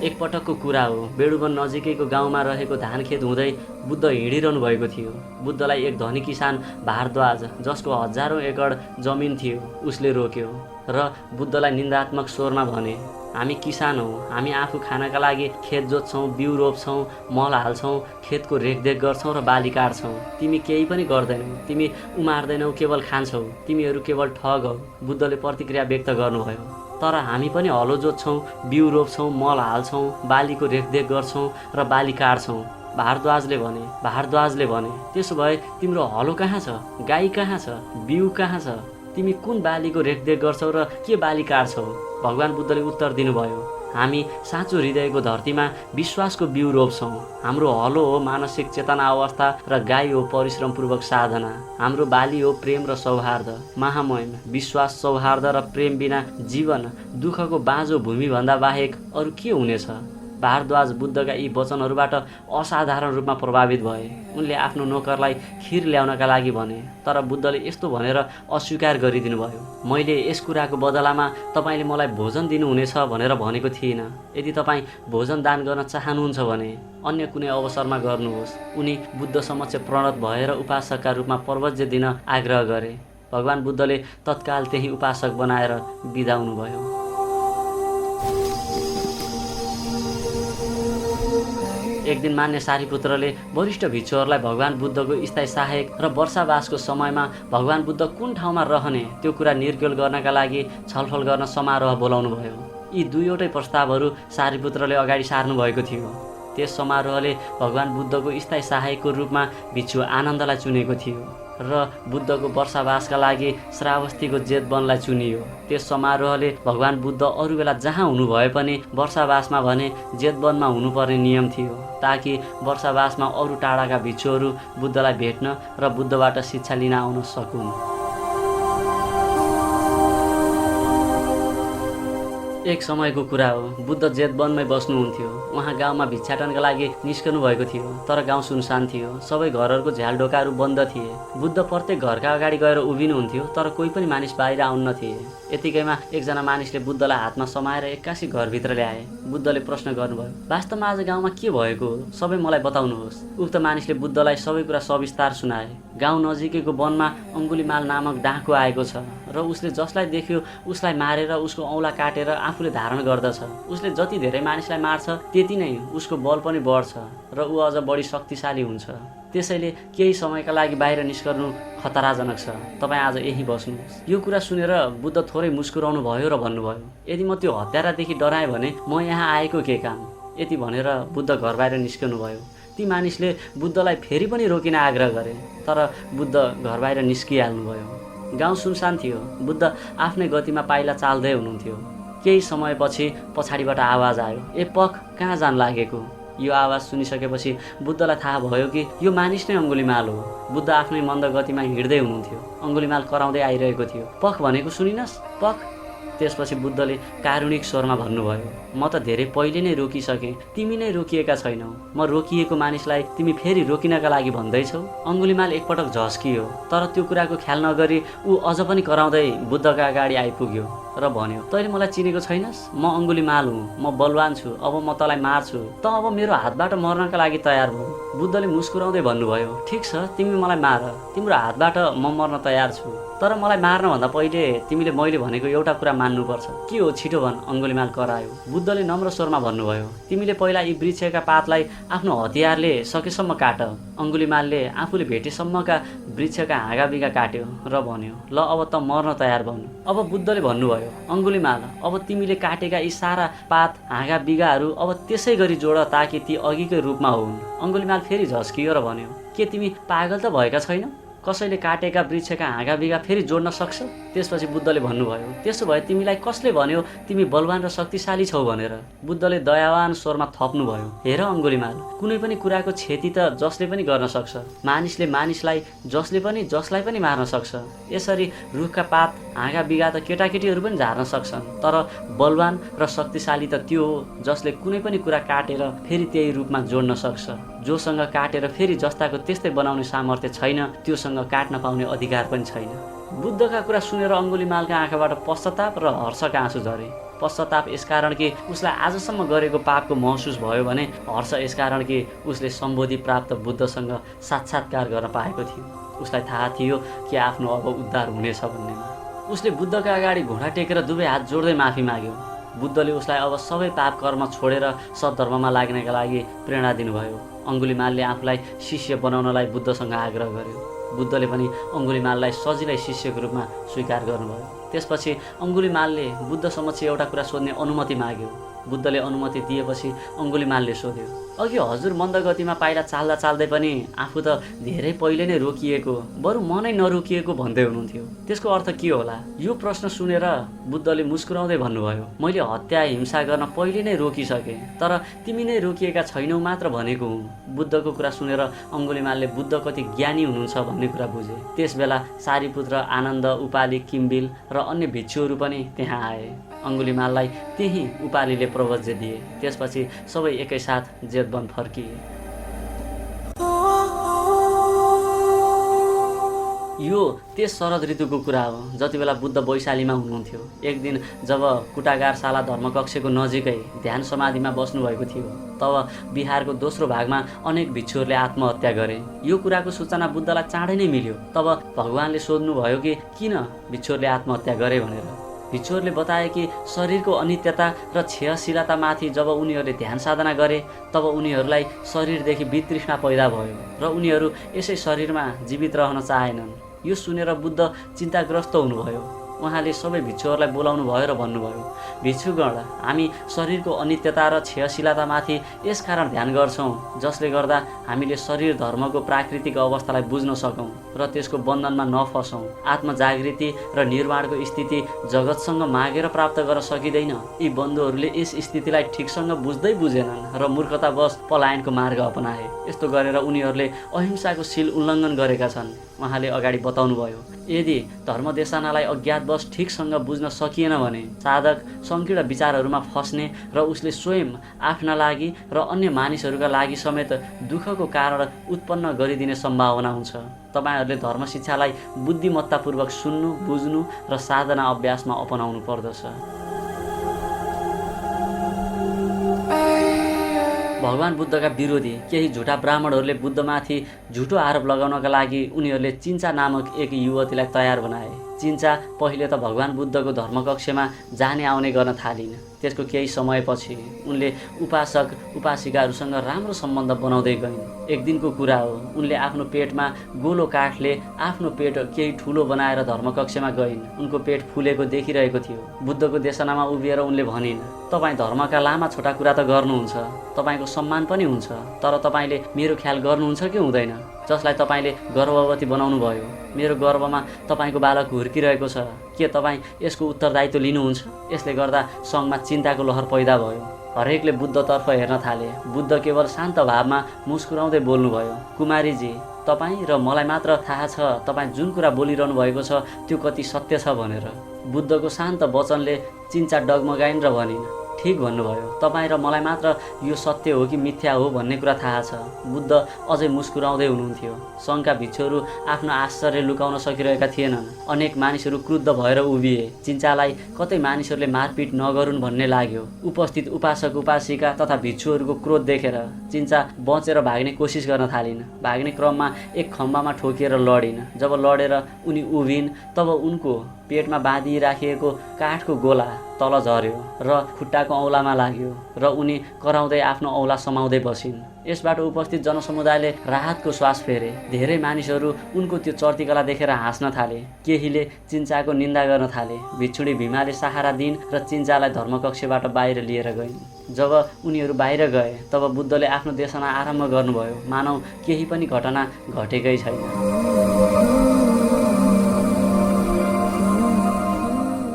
एक पटकको कुरा हो। बेडुवन नजिकैको गाउँमा रहेको धान खेत हुँदै बुद्ध हिँडिरहनु भएको थियो। बुद्धलाई एक धनी किसान भारद्वाज, जसको हजारौं एकड जमिन थियो, उसले रोक्यो र बुद्धलाई निन्दात्मक स्वरमा भने, हामी किसान हौँ, हामी आफू खानका लागि खेत जोत्छौँ, बिउ रोप्छौँ, मल हाल्छौँ, खेतको रेखदेख गर्छौँ र बाली काट्छौँ। तिमी केही पनि गर्दैनौ, तिमी उमार्दैनौ, केवल खान्छौ, तिमीहरू केवल ठग हौ। बुद्धले प्रतिक्रिया व्यक्त गर्नुभयो। तर हामी पनि हलो जोत्छौँ, बिउ रोप्छौँ, मल हाल्छौँ, बालीको रेखदेख गर्छौँ र बाली काट्छौँ। भारद्वाजले भने, त्यसो भए तिम्रो हलो कहाँ छ, गाई कहाँ छ, बिउ कहाँ छ, तिमी कुन बालीको रेखदेख गर्छौ र के बाली काट्छौ? भगवान बुद्धले उत्तर दिनुभयो, हामी साँचो हृदयको धरतीमा विश्वासको बिउ रोप्छौँ। हाम्रो हलो हो मानसिक चेतना अवस्था र गाई हो परिश्रमपूर्वक साधना। हाम्रो बाली हो प्रेम र सौहार्द। महामहिम विश्वास, सौहार्द र प्रेम बिना जीवन दुःखको बाँझो भूमिभन्दा बाहेक अरू के हुनेछ? भारद्वाज बुद्धका यी वचनहरूबाट असाधारण रूपमा प्रभावित भए। उनले आफ्नो नोकरलाई खिर ल्याउनका लागि भने, तर बुद्धले यस्तो भनेर अस्वीकार गरिदिनु भयो, मैले यस कुराको बदलामा तपाईँले मलाई भोजन दिनुहुनेछ भनेर भनेको थिइनँ। यदि तपाईँ भोजन दान गर्न चाहनुहुन्छ भने अन्य कुनै अवसरमा गर्नुहोस्। उनी बुद्ध समक्ष प्रणत भएर उपासकका रूपमा प्रवचन दिन आग्रह गरे। भगवान बुद्धले तत्काल त्यही उपासक बनाएर बिदाउनु भयो। एक दिन मान्य सारिपुत्रले वरिष्ठ भिक्षुहरूलाई भगवान बुद्धको स्थायी सहायक र वर्षावासको समयमा भगवान बुद्ध कुन ठाउँमा रहने त्यो कुरा निर्गोल गर्नका लागि छलफल गर्न समारोह बोलाउनु भयो। यी दुईवटै प्रस्तावहरू सारिपुत्रले अगाडि सार्नु भएको थियो। त्यस समारोहले भगवान बुद्धको स्थायी सहायकको रूपमा भिक्षु आनन्दलाई चुनेको थियो र बुद्धको वर्षावासका लागि श्रावस्तीको जेतवनलाई चुनियो। त्यस समारोहले भगवान बुद्ध अरू बेला जहाँ हुनु भए पनि वर्षावासमा भने जेतवनमा हुनुपर्ने नियम थियो, ताकि वर्षावासमा अरू टाढाका भिक्षुहरू बुद्धलाई भेट्न र बुद्धबाट शिक्षा लिन आउन सकुन्। एक समयको कुरा हो, बुद्ध जेतवनमै बस्नुहुन्थ्यो। उहाँ गाउँमा भिक्षाटनका लागि निस्कनु भएको थियो, तर गाउँ सुनसान थियो। सबै घरहरूको झ्यालढोकाहरू बन्द थिए। बुद्ध प्रत्येक घरका अगाडि गएर उभिनुहुन्थ्यो, तर कोही पनि मानिस बाहिर आउन्न थिए। यतिकैमा एकजना मानिसले बुद्धलाई हातमा समाएर एक्कासी घरभित्र ल्याए। बुद्धले प्रश्न गर्नुभयो, वास्तवमा आज गाउँमा के भएको हो? सबै मलाई बताउनुहोस्। उक्त मानिसले बुद्धलाई सबै कुरा सविस्तार सुनाए। गाउँ नजिकैको वनमा अङ्गुलीमाल नामक डाँकु आएको छ र उसले जसलाई देख्यो उसलाई मारेर उसको औँला काटेर आफूले धारण गर्दछ। उसले जति धेरै मानिसलाई मार्छ त्यति नै उसको बल पनि बढ्छ र ऊ अझ बढी शक्तिशाली हुन्छ। त्यसैले केही समयका लागि बाहिर निस्कनु खतराजनक छ। तपाईँ आज यही बस्नुहोस्। यो कुरा सुनेर बुद्ध थोरै मुस्कुराउनु भयो र भन्नुभयो, यदि म त्यो हत्यारादेखि डराएँ भने म यहाँ आएको के काम? यति भनेर बुद्ध घर बाहिर निस्कनु भयो। ती मानिसले बुद्धलाई फेरि पनि रोकिन आग्रह गरे, तर बुद्ध घर बाहिर निस्किहाल्नुभयो। गाउँ सुनसान थियो। बुद्ध आफ्नै गतिमा पाइला चाल्दै हुनुहुन्थ्यो। केही समयपछि पछाडिबाट आवाज आयो, ए पख, कहाँ जान लागेको? यो आवाज सुनिसकेपछि बुद्धलाई थाहा भयो कि यो मानिस नै अङ्गुलीमाल हो। बुद्ध आफ्नै मन्द गतिमा हिँड्दै हुनुहुन्थ्यो। अङ्गुलीमाल कराउँदै आइरहेको थियो, पख भनेको सुनिनस्? पख। त्यसपछि बुद्धले कारुणिक स्वरमा भन्नुभयो, म त धेरै पहिले नै रोकिसकेँ, तिमी नै रोकिएका छैनौ। म रोकिएको मानिसलाई तिमी फेरि रोकिनका लागि भन्दैछौ? अङ्गुलीमाल एकपटक झस्कियो, तर त्यो कुराको ख्याल नगरी ऊ अझ पनि कराउँदै बुद्धका अगाडि आइपुग्यो र भन्यो, तैँले मलाई चिनेको छैनस्? म अङ्गुलीमाल हुँ, म बलवान छु, अब म तँलाई मार्छु, त अब मेरो हातबाट मर्नका लागि तयार भऊ। बुद्धले मुस्कुराउँदै भन्नुभयो, ठिक छ, तिमी मलाई मार, तिम्रो हातबाट म मर्न तयार छु, तर मलाई मार्नभन्दा पहिले तिमीले मैले भनेको एउटा कुरा मान्नुपर्छ। के हो, छिटो भन्? अङ्गुलीमाल करायो। बुद्धले नम्र स्वरमा भन्नुभयो, तिमीले पहिला यी वृक्षका पातलाई आफ्नो हतियारले सकेसम्म काट। अङ्गुलीमालले आफूले भेटेसम्मका वृक्षका हाँगाबिगा काट्यो र भन्यो, ल अब त मर्न तयार भन्। अब बुद्धले भन्नुभयो, अङ्गुलीमाल, अब तिमीले काटेका यी सारा पात हाँगाबिगाहरू अब त्यसै गरी जोड ताकि ती अघिकै रूपमा हुन्। अङ्गुलीमाल फेरि झस्कियो र भन्यो, के तिमी पागल त भएका छैनौ? कसैले काटेका वृक्षका हाँगाबिगा फेरि जोड्न सक्छ? त्यसपछि बुद्धले भन्नुभयो, त्यसो भए तिमीलाई कसले भन्यो तिमी बलवान र शक्तिशाली छौ भनेर? बुद्धले दयावान स्वरमा थप्नुभयो, हेर अङ्गुलीमाल, कुनै पनि कुराको क्षति त जसले पनि गर्न सक्छ। मानिसले मानिसलाई, जसले पनि जसलाई पनि मार्न सक्छ। यसरी रुखका पात हाँगाबिगा त केटाकेटीहरू पनि झार्न सक्छन्, तर बलवान र शक्तिशाली त त्यो हो जसले कुनै पनि कुरा काटेर फेरि त्यही रूपमा जोड्न सक्छ। जोसँग काटेर फेरि जस्ताको त्यस्तै बनाउने सामर्थ्य छैन, त्योसँग काट्न पाउने अधिकार पनि छैन। बुद्धका कुरा सुनेर अङ्गुलीमालका आँखाबाट पश्चाताप र हर्षका आँसु झरे। पश्चाताप यसकारण कि उसलाई आजसम्म गरेको पापको महसुस भयो भने हर्ष यसकारण कि उसले सम्बोधि प्राप्त बुद्धसँग साक्षात्कार गर्न पाएको थियो। उसलाई थाहा थियो कि आफ्नो अब उद्धार हुनेछ भन्नेमा। उसले बुद्धका अगाडि घुँडा टेकेर दुवै हात जोड्दै माफी माग्यो। बुद्धले उसलाई अब सबै पाप कर्म छोडेर सद्धर्ममा लाग्नका लागि प्रेरणा दिनुभयो। अङ्गुलीमालले आफूलाई शिष्य बनाउनलाई बुद्धसँग आग्रह गर्यो। बुद्धले पनि अङ्गुलीमाललाई सजिलै शिष्यको रूपमा स्वीकार गर्नुभयो। त्यसपछि अङ्गुलीमालले बुद्ध समक्ष एउटा कुरा सोध्ने अनुमति माग्यो। बुद्धले अनुमति दिएपछि अङ्गुलीमालले सोध्यो, अघि हजुर मन्द गतिमा पाइला चाल्दा चाल्दै पनि आफू त धेरै पहिले नै रोकिएको, बरु म नै नरोकिएको भन्दै हुनुहुन्थ्यो, त्यसको अर्थ के होला? यो प्रश्न सुनेर बुद्धले मुस्कुराउँदै भन्नुभयो, मैले हत्या हिंसा गर्न पहिले नै रोकिसकेँ, तर तिमी नै रोकिएका छैनौ मात्र भनेको हुँ। बुद्धको कुरा सुनेर अङ्गुलीमालले बुद्ध कति ज्ञानी हुनुहुन्छ भन्ने कुरा बुझे। त्यसबेला सारीपुत्र, आनन्द, उपाली, किम्बिल र अन्य भिक्षुहरू पनि त्यहाँ आए। अङ्गुलीमाललाई त्यही उपालीले प्रवज्य दिए। त्यसपछि सबै एकैसाथ जेतवन फर्किए। यो त्यस शरद ऋतुको कुरा हो जति बेला बुद्ध वैशालीमा हुनुहुन्थ्यो। एक दिन जब कुटागारशाला धर्मकक्षको नजिकै ध्यान समाधिमा बस्नुभएको थियो, तब बिहारको दोस्रो भागमा अनेक भिक्षुहरूले आत्महत्या गरे। यो कुराको सूचना बुद्धलाई चाँडै नै मिल्यो। तब भगवानले सोध्नुभयो कि किन भिक्षुहरूले आत्महत्या गरे भनेर। भिक्षुहरूले बताए कि शरीरको अनित्यता र क्षयशीलतामाथि जब उनीहरूले ध्यान साधना गरे तब उनीहरूलाई शरीरदेखि वितृष्णा पैदा भयो र उनीहरू यसै शरीरमा जीवित रहन चाहेनन्। यो सुनेर बुद्ध चिन्ताग्रस्त हुनुभयो। उहाँले सबै भिक्षुहरूलाई बोलाउनु भयो र भन्नुभयो, भिक्षुगण, हामी शरीरको अनित्यता र क्षयशीलतामाथि यसकारण ध्यान गर्छौँ जसले गर्दा हामीले शरीर धर्मको प्राकृतिक अवस्थालाई बुझ्न सकौँ र त्यसको बन्धनमा नफसौँ। आत्मजागृति र निर्वाणको स्थिति जगतसँग मागेर प्राप्त गर्न सकिँदैन। यी बन्धुहरूले यस स्थितिलाई ठिकसँग बुझ्दै बुझेनन् र मूर्खतावश पलायनको मार्ग अपनाए। यस्तो गरेर उनीहरूले अहिंसाको सील उल्लङ्घन गरेका छन्। उहाँले अगाडि बताउनुभयो, यदि धर्मदेशनालाई अज्ञात कारणवश ठिकसँग बुझ्न सकिएन भने साधक संकीर्ण विचारहरूमा फस्ने र उसले स्वयं आफ्ना लागि र अन्य मानिसहरूका लागि समेत दुःखको कारण उत्पन्न गरिदिने सम्भावना हुन्छ। तपाईहरूले धर्म शिक्षालाई बुद्धिमत्तापूर्वक सुन्नु, बुझ्नु र साधना अभ्यासमा अपनाउनु पर्दछ। भगवान बुद्धका विरोधी केही झुटा ब्राह्मणहरूले बुद्धमाथि झुटो आरोप लगाउनका लागि उनीहरूले चिन्चा नामक एक युवतीलाई तयार बनाए। चिन्चा पहिले त भगवान बुद्धको धर्मकक्षमा जाने आउने गर्न थालिन्। त्यसको केही समयपछि उनले उपासक उपासिकाहरूसँग राम्रो सम्बन्ध बनाउँदै गइन्। एक दिनको कुरा हो, उनले आफ्नो पेटमा गोलो काठले आफ्नो पेट केही ठुलो बनाएर धर्मकक्षमा गइन्। उनको पेट फुलेको देखिरहेको थियो। बुद्धको देशनामा उभिएर उनले भनिन्, तपाईँ धर्मका लामा छोटा कुरा त गर्नुहुन्छ, तपाईँको सम्मान पनि हुन्छ, तर तपाईँले मेरो ख्याल गर्नुहुन्छ कि हुँदैन? जसलाई तपाईँले गर्भवती बनाउनु भयो, मेरो गर्भमा तपाईँको बालक हुर्किरहेको छ, के तपाईँ यसको उत्तरदायित्व लिनुहुन्छ? यसले गर्दा सङ्घमा चिन्ताको लहर पैदा भयो। हरेकले बुद्धतर्फ हेर्न थाले। बुद्ध केवल शान्त भावमा मुस्कुराउँदै बोल्नुभयो, कुमारीजी, तपाईँ र मलाई मात्र थाहा छ तपाईँ जुन कुरा बोलिरहनु भएको छ त्यो कति सत्य छ भनेर। बुद्धको शान्त वचनले चिन्चा डगमगाइन् र भनिन्, ठिक भन्नुभयो, तपाईँ र मलाई मात्र यो सत्य हो कि मिथ्या हो भन्ने कुरा थाहा छ। बुद्ध अझै मुस्कुराउँदै हुनुहुन्थ्यो। सङ्घका भिक्षुहरू आफ्नो आश्चर्य लुकाउन सकिरहेका थिएनन्। अनेक मानिसहरू क्रुद्ध भएर उभिए। चिन्चालाई कतै मानिसहरूले मारपिट नगरून् भन्ने लाग्यो। उपस्थित उपासक उपासिका तथा भिक्षुहरूको क्रोध देखेर चिन्चा बचेर भाग्ने कोसिस गर्न थालिन्। भाग्ने क्रममा एक खम्बामा ठोकिएर लडिन्। जब लडेर उनी उभिन् तब उनको पेटमा बाँधिराखिएको काठको गोला तल झर्यो र खुट्टाको औँलामा लाग्यो र उनी कराउँदै आफ्नो औँला समाउँदै बसिन्। यसबाट उपस्थित जनसमुदायले राहतको श्वास फेरे। धेरै मानिसहरू उनको त्यो चर्तीकला देखेर हाँस्न थाले। केहीले चिन्चाको निन्दा गर्न थाले। भिक्षुणी भीमाले सहारा दिइन् र चिन्चालाई धर्मकक्षबाट बाहिर लिएर गइन्। जब उनीहरू बाहिर गए तब बुद्धले आफ्नो देशना आरम्भ गर्नुभयो, मानौ केही पनि घटना घटेकै छैन।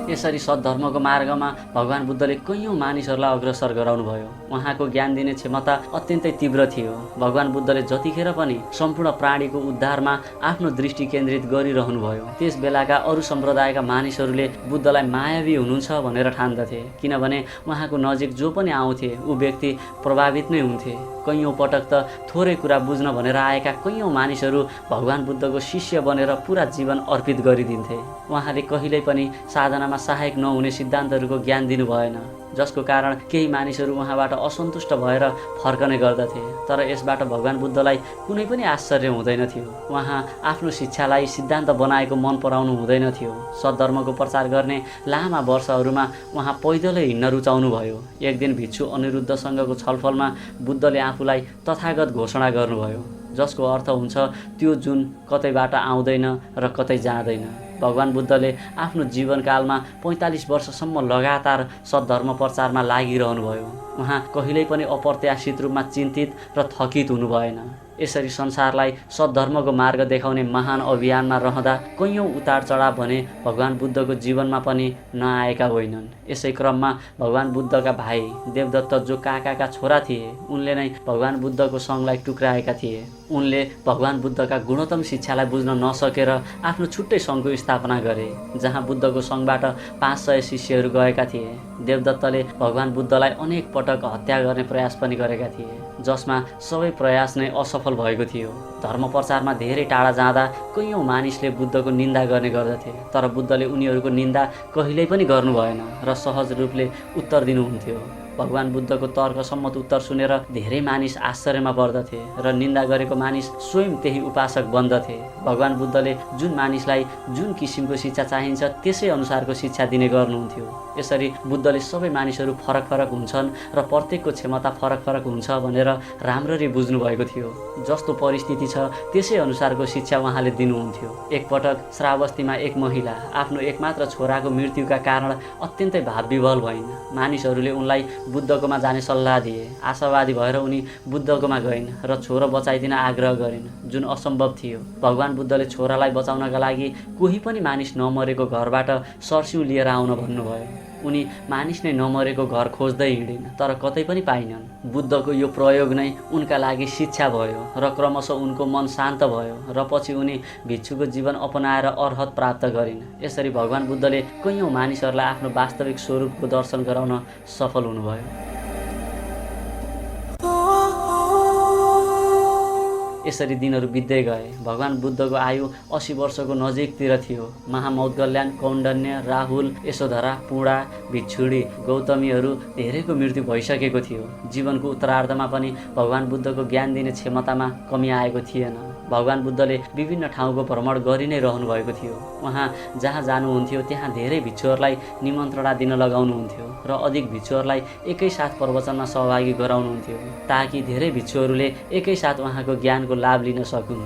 यसरी सद्धर्मको मार्गमा भगवान बुद्धले कैयौँ मानिसहरूलाई अग्रसर गराउनुभयो। उहाँको ज्ञान दिने क्षमता अत्यन्तै तीव्र थियो। भगवान बुद्धले जतिखेर पनि सम्पूर्ण प्राणीको उद्धारमा आफ्नो दृष्टि केन्द्रित गरिरहनुभयो। त्यस बेलाका अरू सम्प्रदायका मानिसहरूले बुद्धलाई मायावी हुनुहुन्छ भनेर ठान्दथे, किनभने उहाँको नजिक जो पनि आउँथे ऊ व्यक्ति प्रभावित नै हुन्थे। कैयौँ पटक त थोरै कुरा बुझ्न भनेर आएका कैयौँ मानिसहरू भगवान बुद्धको शिष्य बनेर पुरा जीवन अर्पित गरिदिन्थे। उहाँले कहिल्यै पनि साधनामा सहायक नहुने सिद्धान्तहरूको ज्ञान दिनु भएन, जसको कारण केही मानिसहरू उहाँबाट असन्तुष्ट भएर फर्कने गर्दथे। तर यसबाट भगवान बुद्धलाई कुनै पनि आश्चर्य हुँदैन थियो। उहाँ आफ्नो शिक्षालाई सिद्धान्त बनाएको मन पराउनु हुँदैन थियो। सद्धर्मको प्रचार गर्ने लामा वर्षहरूमा उहाँ पैदलै हिँड्न रुचाउनु भयो। एक दिन भिक्षु अनिरुद्धसँगको छलफलमा बुद्धले आफूलाई तथागत घोषणा गर्नुभयो, जसको अर्थ हुन्छ त्यो जुन कतैबाट आउँदैन र कतै जाँदैन। भगवान बुद्धले आफ्नो जीवनकालमा 45 वर्षसम्म लगातार सद्धर्म प्रचारमा लागिरहनुभयो। उहाँ कहिल्यै पनि अप्रत्याशित रूपमा चिन्तित र थकित हुनु भएन। यसरी संसारलाई सद्धर्मको मार्ग देखाउने महान अभियानमा रहँदा कैयौँ उतार चढाव भने भगवान बुद्धको जीवनमा पनि नआएका होइनन्। यसै क्रममा भगवान बुद्धका भाइ देवदत्त जो काकाका छोरा थिए, उनले नै भगवान बुद्धको सङ्घलाई टुक्राएका थिए। उनले भगवान बुद्धका गुणोत्तम शिक्षालाई बुझ्न नसकेर आफ्नो छुट्टै सङ्घको स्थापना गरे, जहाँ बुद्धको सङ्घबाट 500 शिष्यहरू गएका थिए। देवदत्तले भगवान बुद्धलाई अनेक पटक हत्या गर्ने प्रयास पनि गरेका थिए, जसमा सबै प्रयास नै असफल भएको थियो। धर्म प्रचारमा धेरै टाढा जाँदा कैयौँ मानिसले बुद्धको निन्दा गर्ने गर्दथे, तर बुद्धले उनीहरूको निन्दा कहिल्यै पनि गर्नु भएन र सहज रूपले उत्तर दिनुहुन्थ्यो। भगवान बुद्धको तर्कसम्मत उत्तर सुनेर धेरै मानिस आश्चर्यमा पर्दथे र निन्दा गरेको मानिस स्वयं त्यही उपासक बन्दथे। भगवान बुद्धले जुन मानिसलाई जुन किसिमको शिक्षा चाहिन्छ त्यसै अनुसारको शिक्षा दिने गर्नुहुन्थ्यो। यसरी बुद्धले सबै मानिसहरू फरक फरक हुन्छन् र प्रत्येकको क्षमता फरक फरक हुन्छ भनेर राम्ररी बुझ्नु भएको थियो। जस्तो परिस्थिति छ त्यसै अनुसारको शिक्षा उहाँले दिनुहुन्थ्यो। एकपटक श्रावस्तीमा एक महिला आफ्नो एकमात्र छोराको मृत्युका कारण अत्यन्तै भावविह्वल भइन्। मानिसहरूले उनलाई बुद्धकोमा जाने सल्लाह दिए। आशावादी भएर उनी बुद्धकोमा गइन् र छोरो बचाइदिन आग्रह गरिन्, जुन असम्भव थियो। भगवान बुद्धले छोरालाई बचाउनका लागि कोही पनि मानिस नमरेको घरबाट सरसिउ लिएर आउन भन्नुभयो। उनी मानिस नै नमरेको घर खोज्दै हिँडिन्, तर कतै पनि पाइनन्। बुद्धको यो प्रयोग नै उनका लागि शिक्षा भयो र क्रमशः उनको मन शान्त भयो र पछि उनी भिक्षुको जीवन अपनाएर अर्हत प्राप्त गरिन्। यसरी भगवान बुद्धले कैयौँ मानिसहरूलाई आफ्नो वास्तविक स्वरूपको दर्शन गराउन सफल हुनुभयो। यसरी दिनहरू बित्दै गए। भगवान बुद्धको आयु 80 वर्षको नजिकतिर थियो। महामौदगल्याण, कौण्डन्य, राहुल, यशोधरा, पूर्णा, भिक्षुणी, गौतमीहरू धेरैको मृत्यु भइसकेको थियो। जीवनको उत्तरार्धमा पनि भगवान बुद्धको ज्ञान दिने क्षमतामा कमी आएको थिएन। भगवान बुद्धले विभिन्न ठाउँको भ्रमण गरि नै रहनुभएको थियो। उहाँ जहाँ जानुहुन्थ्यो त्यहाँ धेरै भिक्षुहरूलाई निमन्त्रणा दिन लगाउनुहुन्थ्यो र अधिक भिक्षुहरूलाई एकैसाथ प्रवचनमा सहभागी गराउनुहुन्थ्यो ताकि धेरै भिक्षुहरूले एकैसाथ उहाँको ज्ञानको लाभ लिन सकुन्।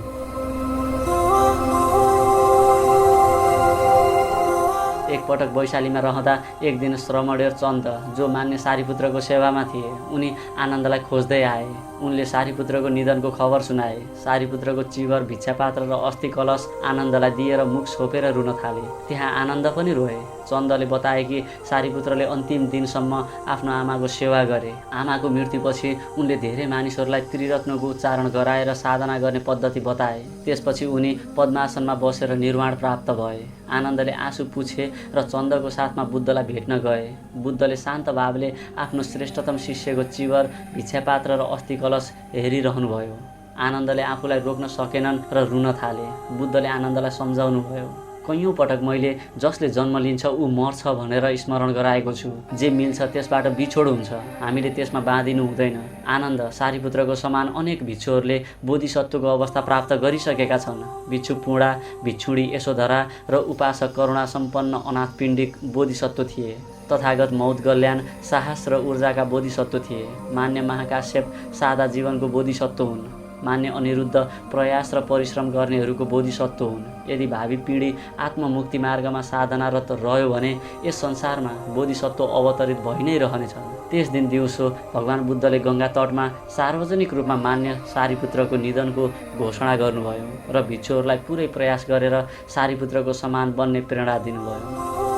एकपटक वैशालीमा रहँदा एक दिन श्रमणेर चन्द, जो मान्य सारीपुत्रको सेवामा थिए, उनी आनन्दलाई खोज्दै आए। उनले सारीपुत्रको निधनको खबर सुनाए। सारीपुत्रको चिवर, भिक्षापात्र र अस्थि कलश आनन्दलाई दिएर मुख छोपेर रुन थाले। त्यहाँ आनन्द पनि रोए। चन्दले बताए कि सारीपुत्रले अन्तिम दिनसम्म आफ्नो आमाको सेवा गरे। आमाको मृत्युपछि उनले धेरै मानिसहरूलाई त्रिरत्नको उच्चारण गराएर साधना गर्ने पद्धति बताए। त्यसपछि उनी पद्मासनमा बसेर निर्वाण प्राप्त भए। आनन्दले आँसु पुछे र चन्दको साथमा बुद्धलाई भेट्न गए। बुद्धले शान्त भावले आफ्नो श्रेष्ठतम शिष्यको चिवर, भिक्षापात्र र अस्थि कलश हेरिरहनुभयो। आनन्दले आफूलाई रोक्न सकेनन् र रुन थाले। बुद्धले आनन्दलाई सम्झाउनु भयो, कैयौँ पटक मैले जसले जन्म लिन्छ ऊ मर्छ भनेर स्मरण गराएको छु। जे मिल्छ त्यसबाट बिछोड हुन्छ, हामीले त्यसमा बाँधिनु हुँदैन। आनन्द, सारीपुत्रको समान अनेक भिक्षुहरूले बोधिसत्वको अवस्था प्राप्त गरिसकेका छन्। भिक्षु पूर्णा, भिक्षुणी यशोधरा र उपासक करुणा सम्पन्न अनाथ पिण्डिक बोधिसत्व थिए। तथागत मौदगल्याण साहस र ऊर्जाका बोधिसत्व थिए। मान्य महाकाश्यप सादा जीवनको बोधिसत्व हुन्। मान्य अनिरुद्ध प्रयास र परिश्रम गर्नेहरूको बोधिसत्व हुन्। यदि भावी पिँढी आत्ममुक्ति मार्गमा साधनारत रह्यो भने यस संसारमा बोधिसत्व अवतरित भइ नै रहनेछन्। त्यस दिन दिउँसो भगवान बुद्धले गङ्गा तटमा सार्वजनिक रूपमा मान्य सारीपुत्रको निधनको घोषणा गर्नुभयो र भिक्षुहरूलाई पुरै प्रयास गरेर सारीपुत्रको समान बन्ने प्रेरणा दिनुभयो।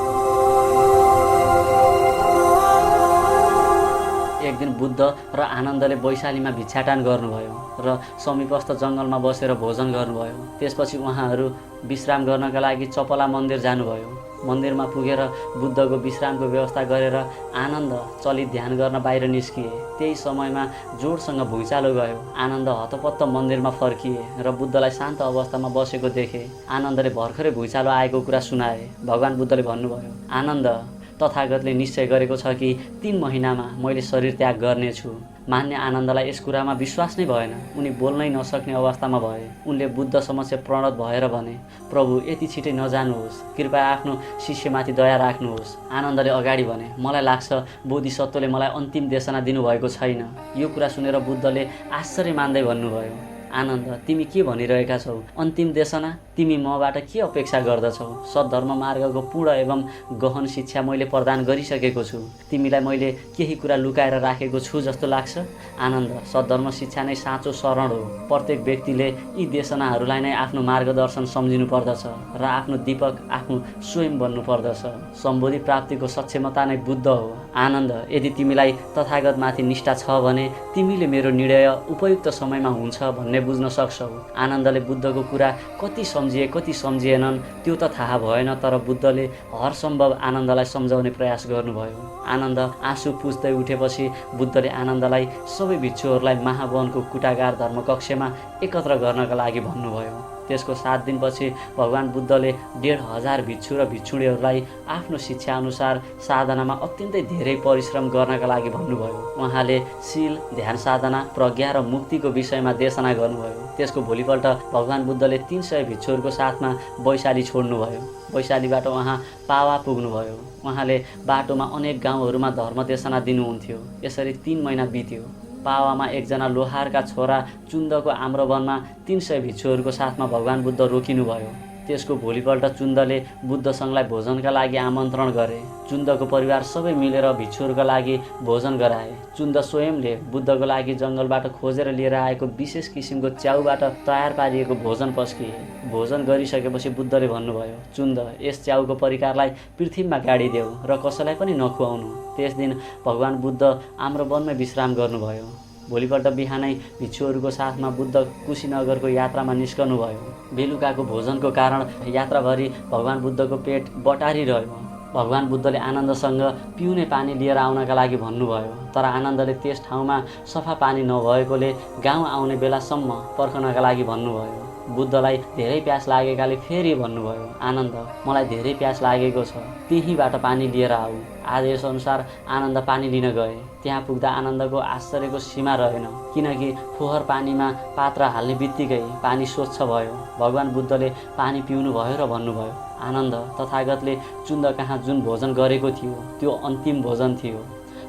एक दिन बुद्ध र आनन्दले वैशालीमा भिक्षाटन गर्नुभयो र समीपस्थ जङ्गलमा बसेर भोजन गर्नुभयो। त्यसपछि उहाँहरू विश्राम गर्नका लागि चपला मन्दिर जानुभयो। मन्दिरमा पुगेर बुद्धको विश्रामको व्यवस्था गरेर आनन्द चलित ध्यान गर्न बाहिर निस्किए। त्यही समयमा जोडसँग भुइँचालो गयो। आनन्द हतपत्त मन्दिरमा फर्किए र बुद्धलाई शान्त अवस्थामा बसेको देखे। आनन्दले भर्खरै भुइँचालो आएको कुरा सुनाए। भगवान बुद्धले भन्नुभयो, आनन्द, तथागतले निश्चय गरेको छ कि 3 महिनामा मैले शरीर त्याग गर्नेछु। मान्य आनन्दलाई यस कुरामा विश्वास नै भएन। उनी बोल्नै नसक्ने अवस्थामा भए। उनले बुद्ध समक्ष प्रणत भएर भने, प्रभु, यति छिटै नजानुहोस्, कृपया आफ्नो शिष्यमाथि दया राख्नुहोस्। आनन्दले अगाडि भने, मलाई लाग्छ बोधिसत्वले मलाई अन्तिम देशना दिनुभएको छैन। यो कुरा सुनेर बुद्धले आश्चर्य मान्दै भन्नुभयो, आनन्द, तिमी के भनिरहेका छौ? अन्तिम देशना? तिमी मबाट के अपेक्षा गर्दछौ? सद्धर्म मार्गको पूर्ण एवं गहन शिक्षा मैले प्रदान गरिसकेको छु। तिमीलाई मैले केही कुरा लुकाएर राखेको छु जस्तो लाग्छ? आनन्द, सद्धर्म शिक्षा नै साँचो शरण हो। प्रत्येक व्यक्तिले यी देशनाहरूलाई नै आफ्नो मार्गदर्शन सम्झिनु पर्दछ र आफ्नो दीपक आफू स्वयं बन्नु पर्दछ। सम्बोधि प्राप्तिको सक्षमता नै बुद्ध हो। आनन्द, यदि तिमीलाई तथागतमाथि निष्ठा छ भने तिमीले मेरो निर्णय उपयुक्त समयमा हुन्छ भन्ने बुझ्न सक्छौ। आनन्दले बुद्धको कुरा कति सम्झिए कति सम्झिएनन् त्यो त थाहा भएन, तर बुद्धले हरसम्भव आनन्दलाई सम्झाउने प्रयास गर्नुभयो। आनन्द आँसु पुछ्दै उठेपछि बुद्धले आनन्दलाई सबै भिक्षुहरूलाई महावनको कुटागार धर्मकक्षमा एकत्र गर्नका लागि भन्नुभयो। त्यसको 7 दिनपछि भगवान बुद्धले 1500 भिक्षु र भिक्षुणीहरूलाई आफ्नो शिक्षा अनुसार साधनामा अत्यन्तै धेरै परिश्रम गर्नका लागि भन्नुभयो। उहाँले शील, ध्यान साधना, प्रज्ञा र मुक्तिको विषयमा देशना गर्नुभयो। त्यसको भोलिपल्ट भगवान बुद्धले 300 भिक्षुहरूको साथमा वैशाली छोड्नुभयो। वैशालीबाट उहाँ पावा पुग्नुभयो। उहाँले बाटोमा अनेक गाउँहरूमा धर्मदेशना दिनुहुन्थ्यो। यसरी 3 महिना बित्यो। पावामा एकजना लोहारका छोरा चुन्दको आम्रवनमा 300 भिक्षुहरूको साथमा भगवान बुद्ध रोकिनुभयो। त्यसको भोलिपल्ट चुन्दले बुद्धसँगलाई भोजनका लागि आमन्त्रण गरे। चुन्दको परिवार सबै मिलेर भिक्षुहरूका लागि भोजन गराए। चुन्द स्वयंले बुद्धको लागि जङ्गलबाट खोजेर लिएर आएको विशेष किसिमको च्याउबाट तयार पारिएको भोजन पस्किए। भोजन गरिसकेपछि बुद्धले भन्नुभयो, चुन्द, यस च्याउको परिकारलाई पृथ्वीमा गाडिदेऊ र कसैलाई पनि नखुवाउनु। त्यस दिन भगवान बुद्ध आम्रवनमै विश्राम गर्नुभयो। भोलिपल्ट बिहानै भिक्षुहरूको साथमा बुद्ध कुशीनगरको यात्रामा निस्कनुभयो। बेलुकाको भोजनको कारण यात्राभरि भगवान बुद्धको पेट बटारिरह्यो। भगवान बुद्धले आनन्दसँग पिउने पानी लिएर आउनका लागि भन्नुभयो, तर आनन्दले त्यस ठाउँमा सफा पानी नभएकोले गाउँ आउने बेलासम्म पर्खनका लागि भन्नुभयो। बुद्धलाई धेरै प्यास लागेकाले फेरि भन्नुभयो, आनन्द, मलाई धेरै प्यास लागेको छ, त्यहीँबाट पानी लिएर आऊ। आदेशअनुसार आनन्द पानी लिन गए। त्यहाँ पुग्दा आनन्दको आश्चर्यको सीमा रहेन, किनकि फोहर पानीमा पात्र हाल्ने बित्तिकै पानी स्वच्छ भयो। भगवान बुद्धले पानी पिउनु भयो र भन्नुभयो, आनन्द, तथागतले चुन्द कहाँ जुन भोजन गरेको थियो त्यो अन्तिम भोजन थियो।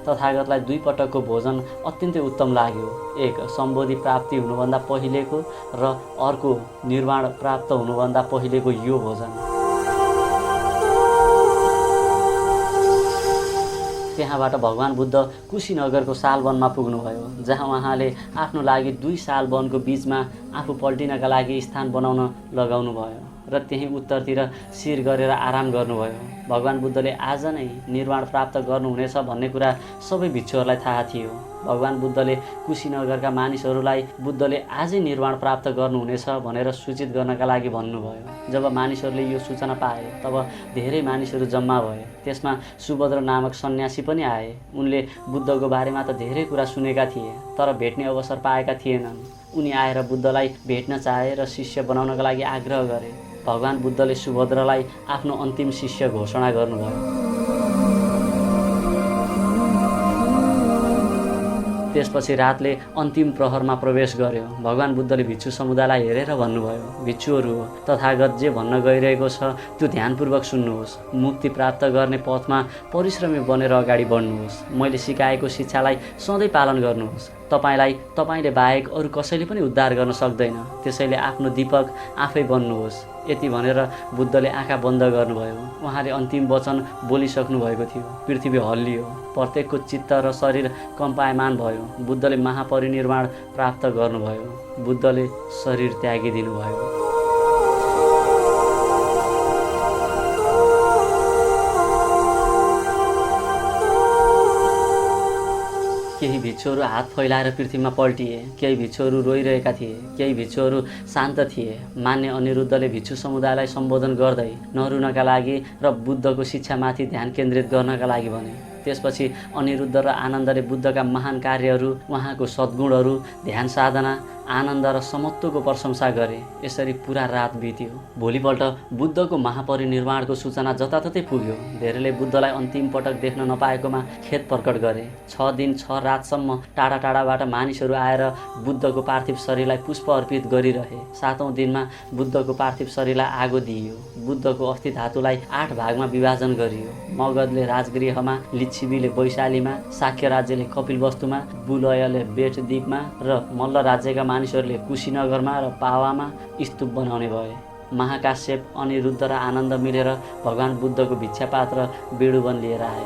तथागतलाई 2 पटकको भोजन अत्यन्तै उत्तम लाग्यो। एक सम्बोधि प्राप्ति हुनुभन्दा पहिलेको र अर्को निर्वाण प्राप्त हुनुभन्दा पहिलेको यो भोजन। त्यहाँबाट भगवान बुद्ध कुशीनगरको सालवनमा पुग्नुभयो, जहाँ उहाँले आफ्नो लागि 2 सालवनको बीचमा आफू पल्टिनका लागि स्थान बनाउन लगाउनु भयो र त्यही उत्तरतिर शिर गरेर आराम गर्नुभयो। भगवान बुद्धले आज नै निर्वाण प्राप्त गर्नुहुनेछ भन्ने कुरा सबै भिक्षुहरूलाई थाहा थियो। भगवान बुद्धले कुशीनगरका मानिसहरूलाई बुद्धले आजै निर्वाण प्राप्त गर्नुहुनेछ भनेर सूचित गर्नका लागि भन्नुभयो। जब मानिसहरूले यो सूचना पाए तब धेरै मानिसहरू जम्मा भए। त्यसमा सुभद्र नामक सन्यासी पनि आए। उनले बुद्धको बारेमा त धेरै कुरा सुनेका थिए, तर भेट्ने अवसर पाएका थिएनन्। उनी आएर बुद्धलाई भेट्न चाहे र शिष्य बनाउनका लागि आग्रह गरे। भगवान बुद्धले सुभद्रलाई आफ्नो अन्तिम शिष्य घोषणा गर्नुभयो। त्यसपछि रातले अन्तिम प्रहरमा प्रवेश गर्यो। भगवान बुद्धले भिक्षु समुदायलाई हेरेर भन्नुभयो, भिक्षुहरू हो, तथागत जे भन्न गइरहेको छ त्यो ध्यानपूर्वक सुन्नुहोस्। मुक्ति प्राप्त गर्ने पथमा परिश्रमी बनेर अगाडि बढ्नुहोस्। मैले सिकाएको शिक्षालाई सधैँ पालन गर्नुहोस्। तपाईँले बाहेक अरू कसैले पनि उद्धार गर्न सक्दैन, त्यसैले आफ्नो दीपक आफै बन्नुहोस्। यति भनेर बुद्धले आँखा बन्द गर्नुभयो। उहाँले अन्तिम वचन बोलिसक्नु भएको थियो। पृथ्वी हल्लियो, प्रत्येकको चित्त र शरीर कम्पायमान भयो। बुद्धले महापरिनिर्वाण प्राप्त गर्नुभयो। बुद्धले शरीर त्यागिदिनु भयो। केही भिक्षुहरू हात फैलाएर पृथ्वीमा पल्टिए। केही भिक्षुहरू रोइरहेका थिए, केही भिक्षुहरू शान्त थिए। मान्य अनिरुद्धले भिक्षु समुदायलाई सम्बोधन गर्दै नरुनका लागि र बुद्धको शिक्षामाथि ध्यान केन्द्रित गर्नका लागि भने। त्यसपछि अनिरुद्ध र आनन्दले बुद्धका महान कार्यहरू, उहाँको सद्गुणहरू, ध्यान साधना, आनन्द र समत्वको प्रशंसा गरे। यसरी पुरा रात बित्यो। भोलिपल्ट बुद्धको महापरिनिर्वाणको सूचना जताततै पुग्यो। धेरैले बुद्धलाई अन्तिम पटक देख्न नपाएकोमा खेद प्रकट गरे। 6 दिन 6 रातसम्म टाढा टाढाबाट मानिसहरू आएर बुद्धको पार्थिव शरीरलाई पुष्प अर्पित गरिरहे। 7औं दिनमा बुद्धको पार्थिव शरीरलाई आगो दिइयो। बुद्धको अस्थि धातुलाई 8 भागमा विभाजन गरियो। मगधले राजगृहमा, लिच्छिवीले वैशालीमा, शाक्य राज्यले कपिलवस्तुमा, बुलयले बेटद्वीपमा र मल्ल राज्यका मानिसहरूले कुशीनगरमा र पावामा स्तूप बनाउने भए। महाकाश्यप, अनिरुद्ध र आनन्द मिलेर भगवान बुद्धको भिक्षापात्र बेडुवन लिएर आए।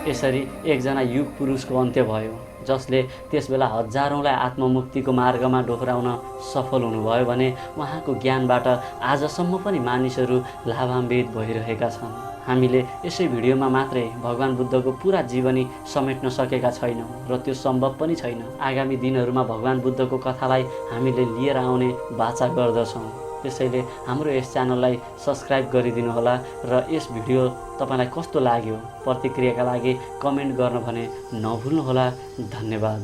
यसरी एकजना युग पुरुषको अन्त्य भयो, जसले त्यसबेला हजारौँलाई आत्ममुक्तिको मार्गमा डोहोऱ्याउन सफल हुनुभयो भने उहाँको ज्ञानबाट आजसम्म पनि मानिसहरू लाभान्वित भइरहेका छन्। हामीले यसै भिडियोमा मात्रै भगवान बुद्धको पुरा जीवनी समेट्न सकेका छैनौँ र त्यो सम्भव पनि छैन। आगामी दिनहरूमा भगवान बुद्धको कथालाई हामीले लिएर आउने वाचा गर्दछौँ। त्यसैले हाम्रो यस च्यानललाई सब्स्क्राइब गरिदिनु होला र यस भिडियो तपाईलाई कस्तो लाग्यो प्रतिक्रियाका लागि कमेन्ट गर्न भने नभुल्नुहोला। धन्यवाद।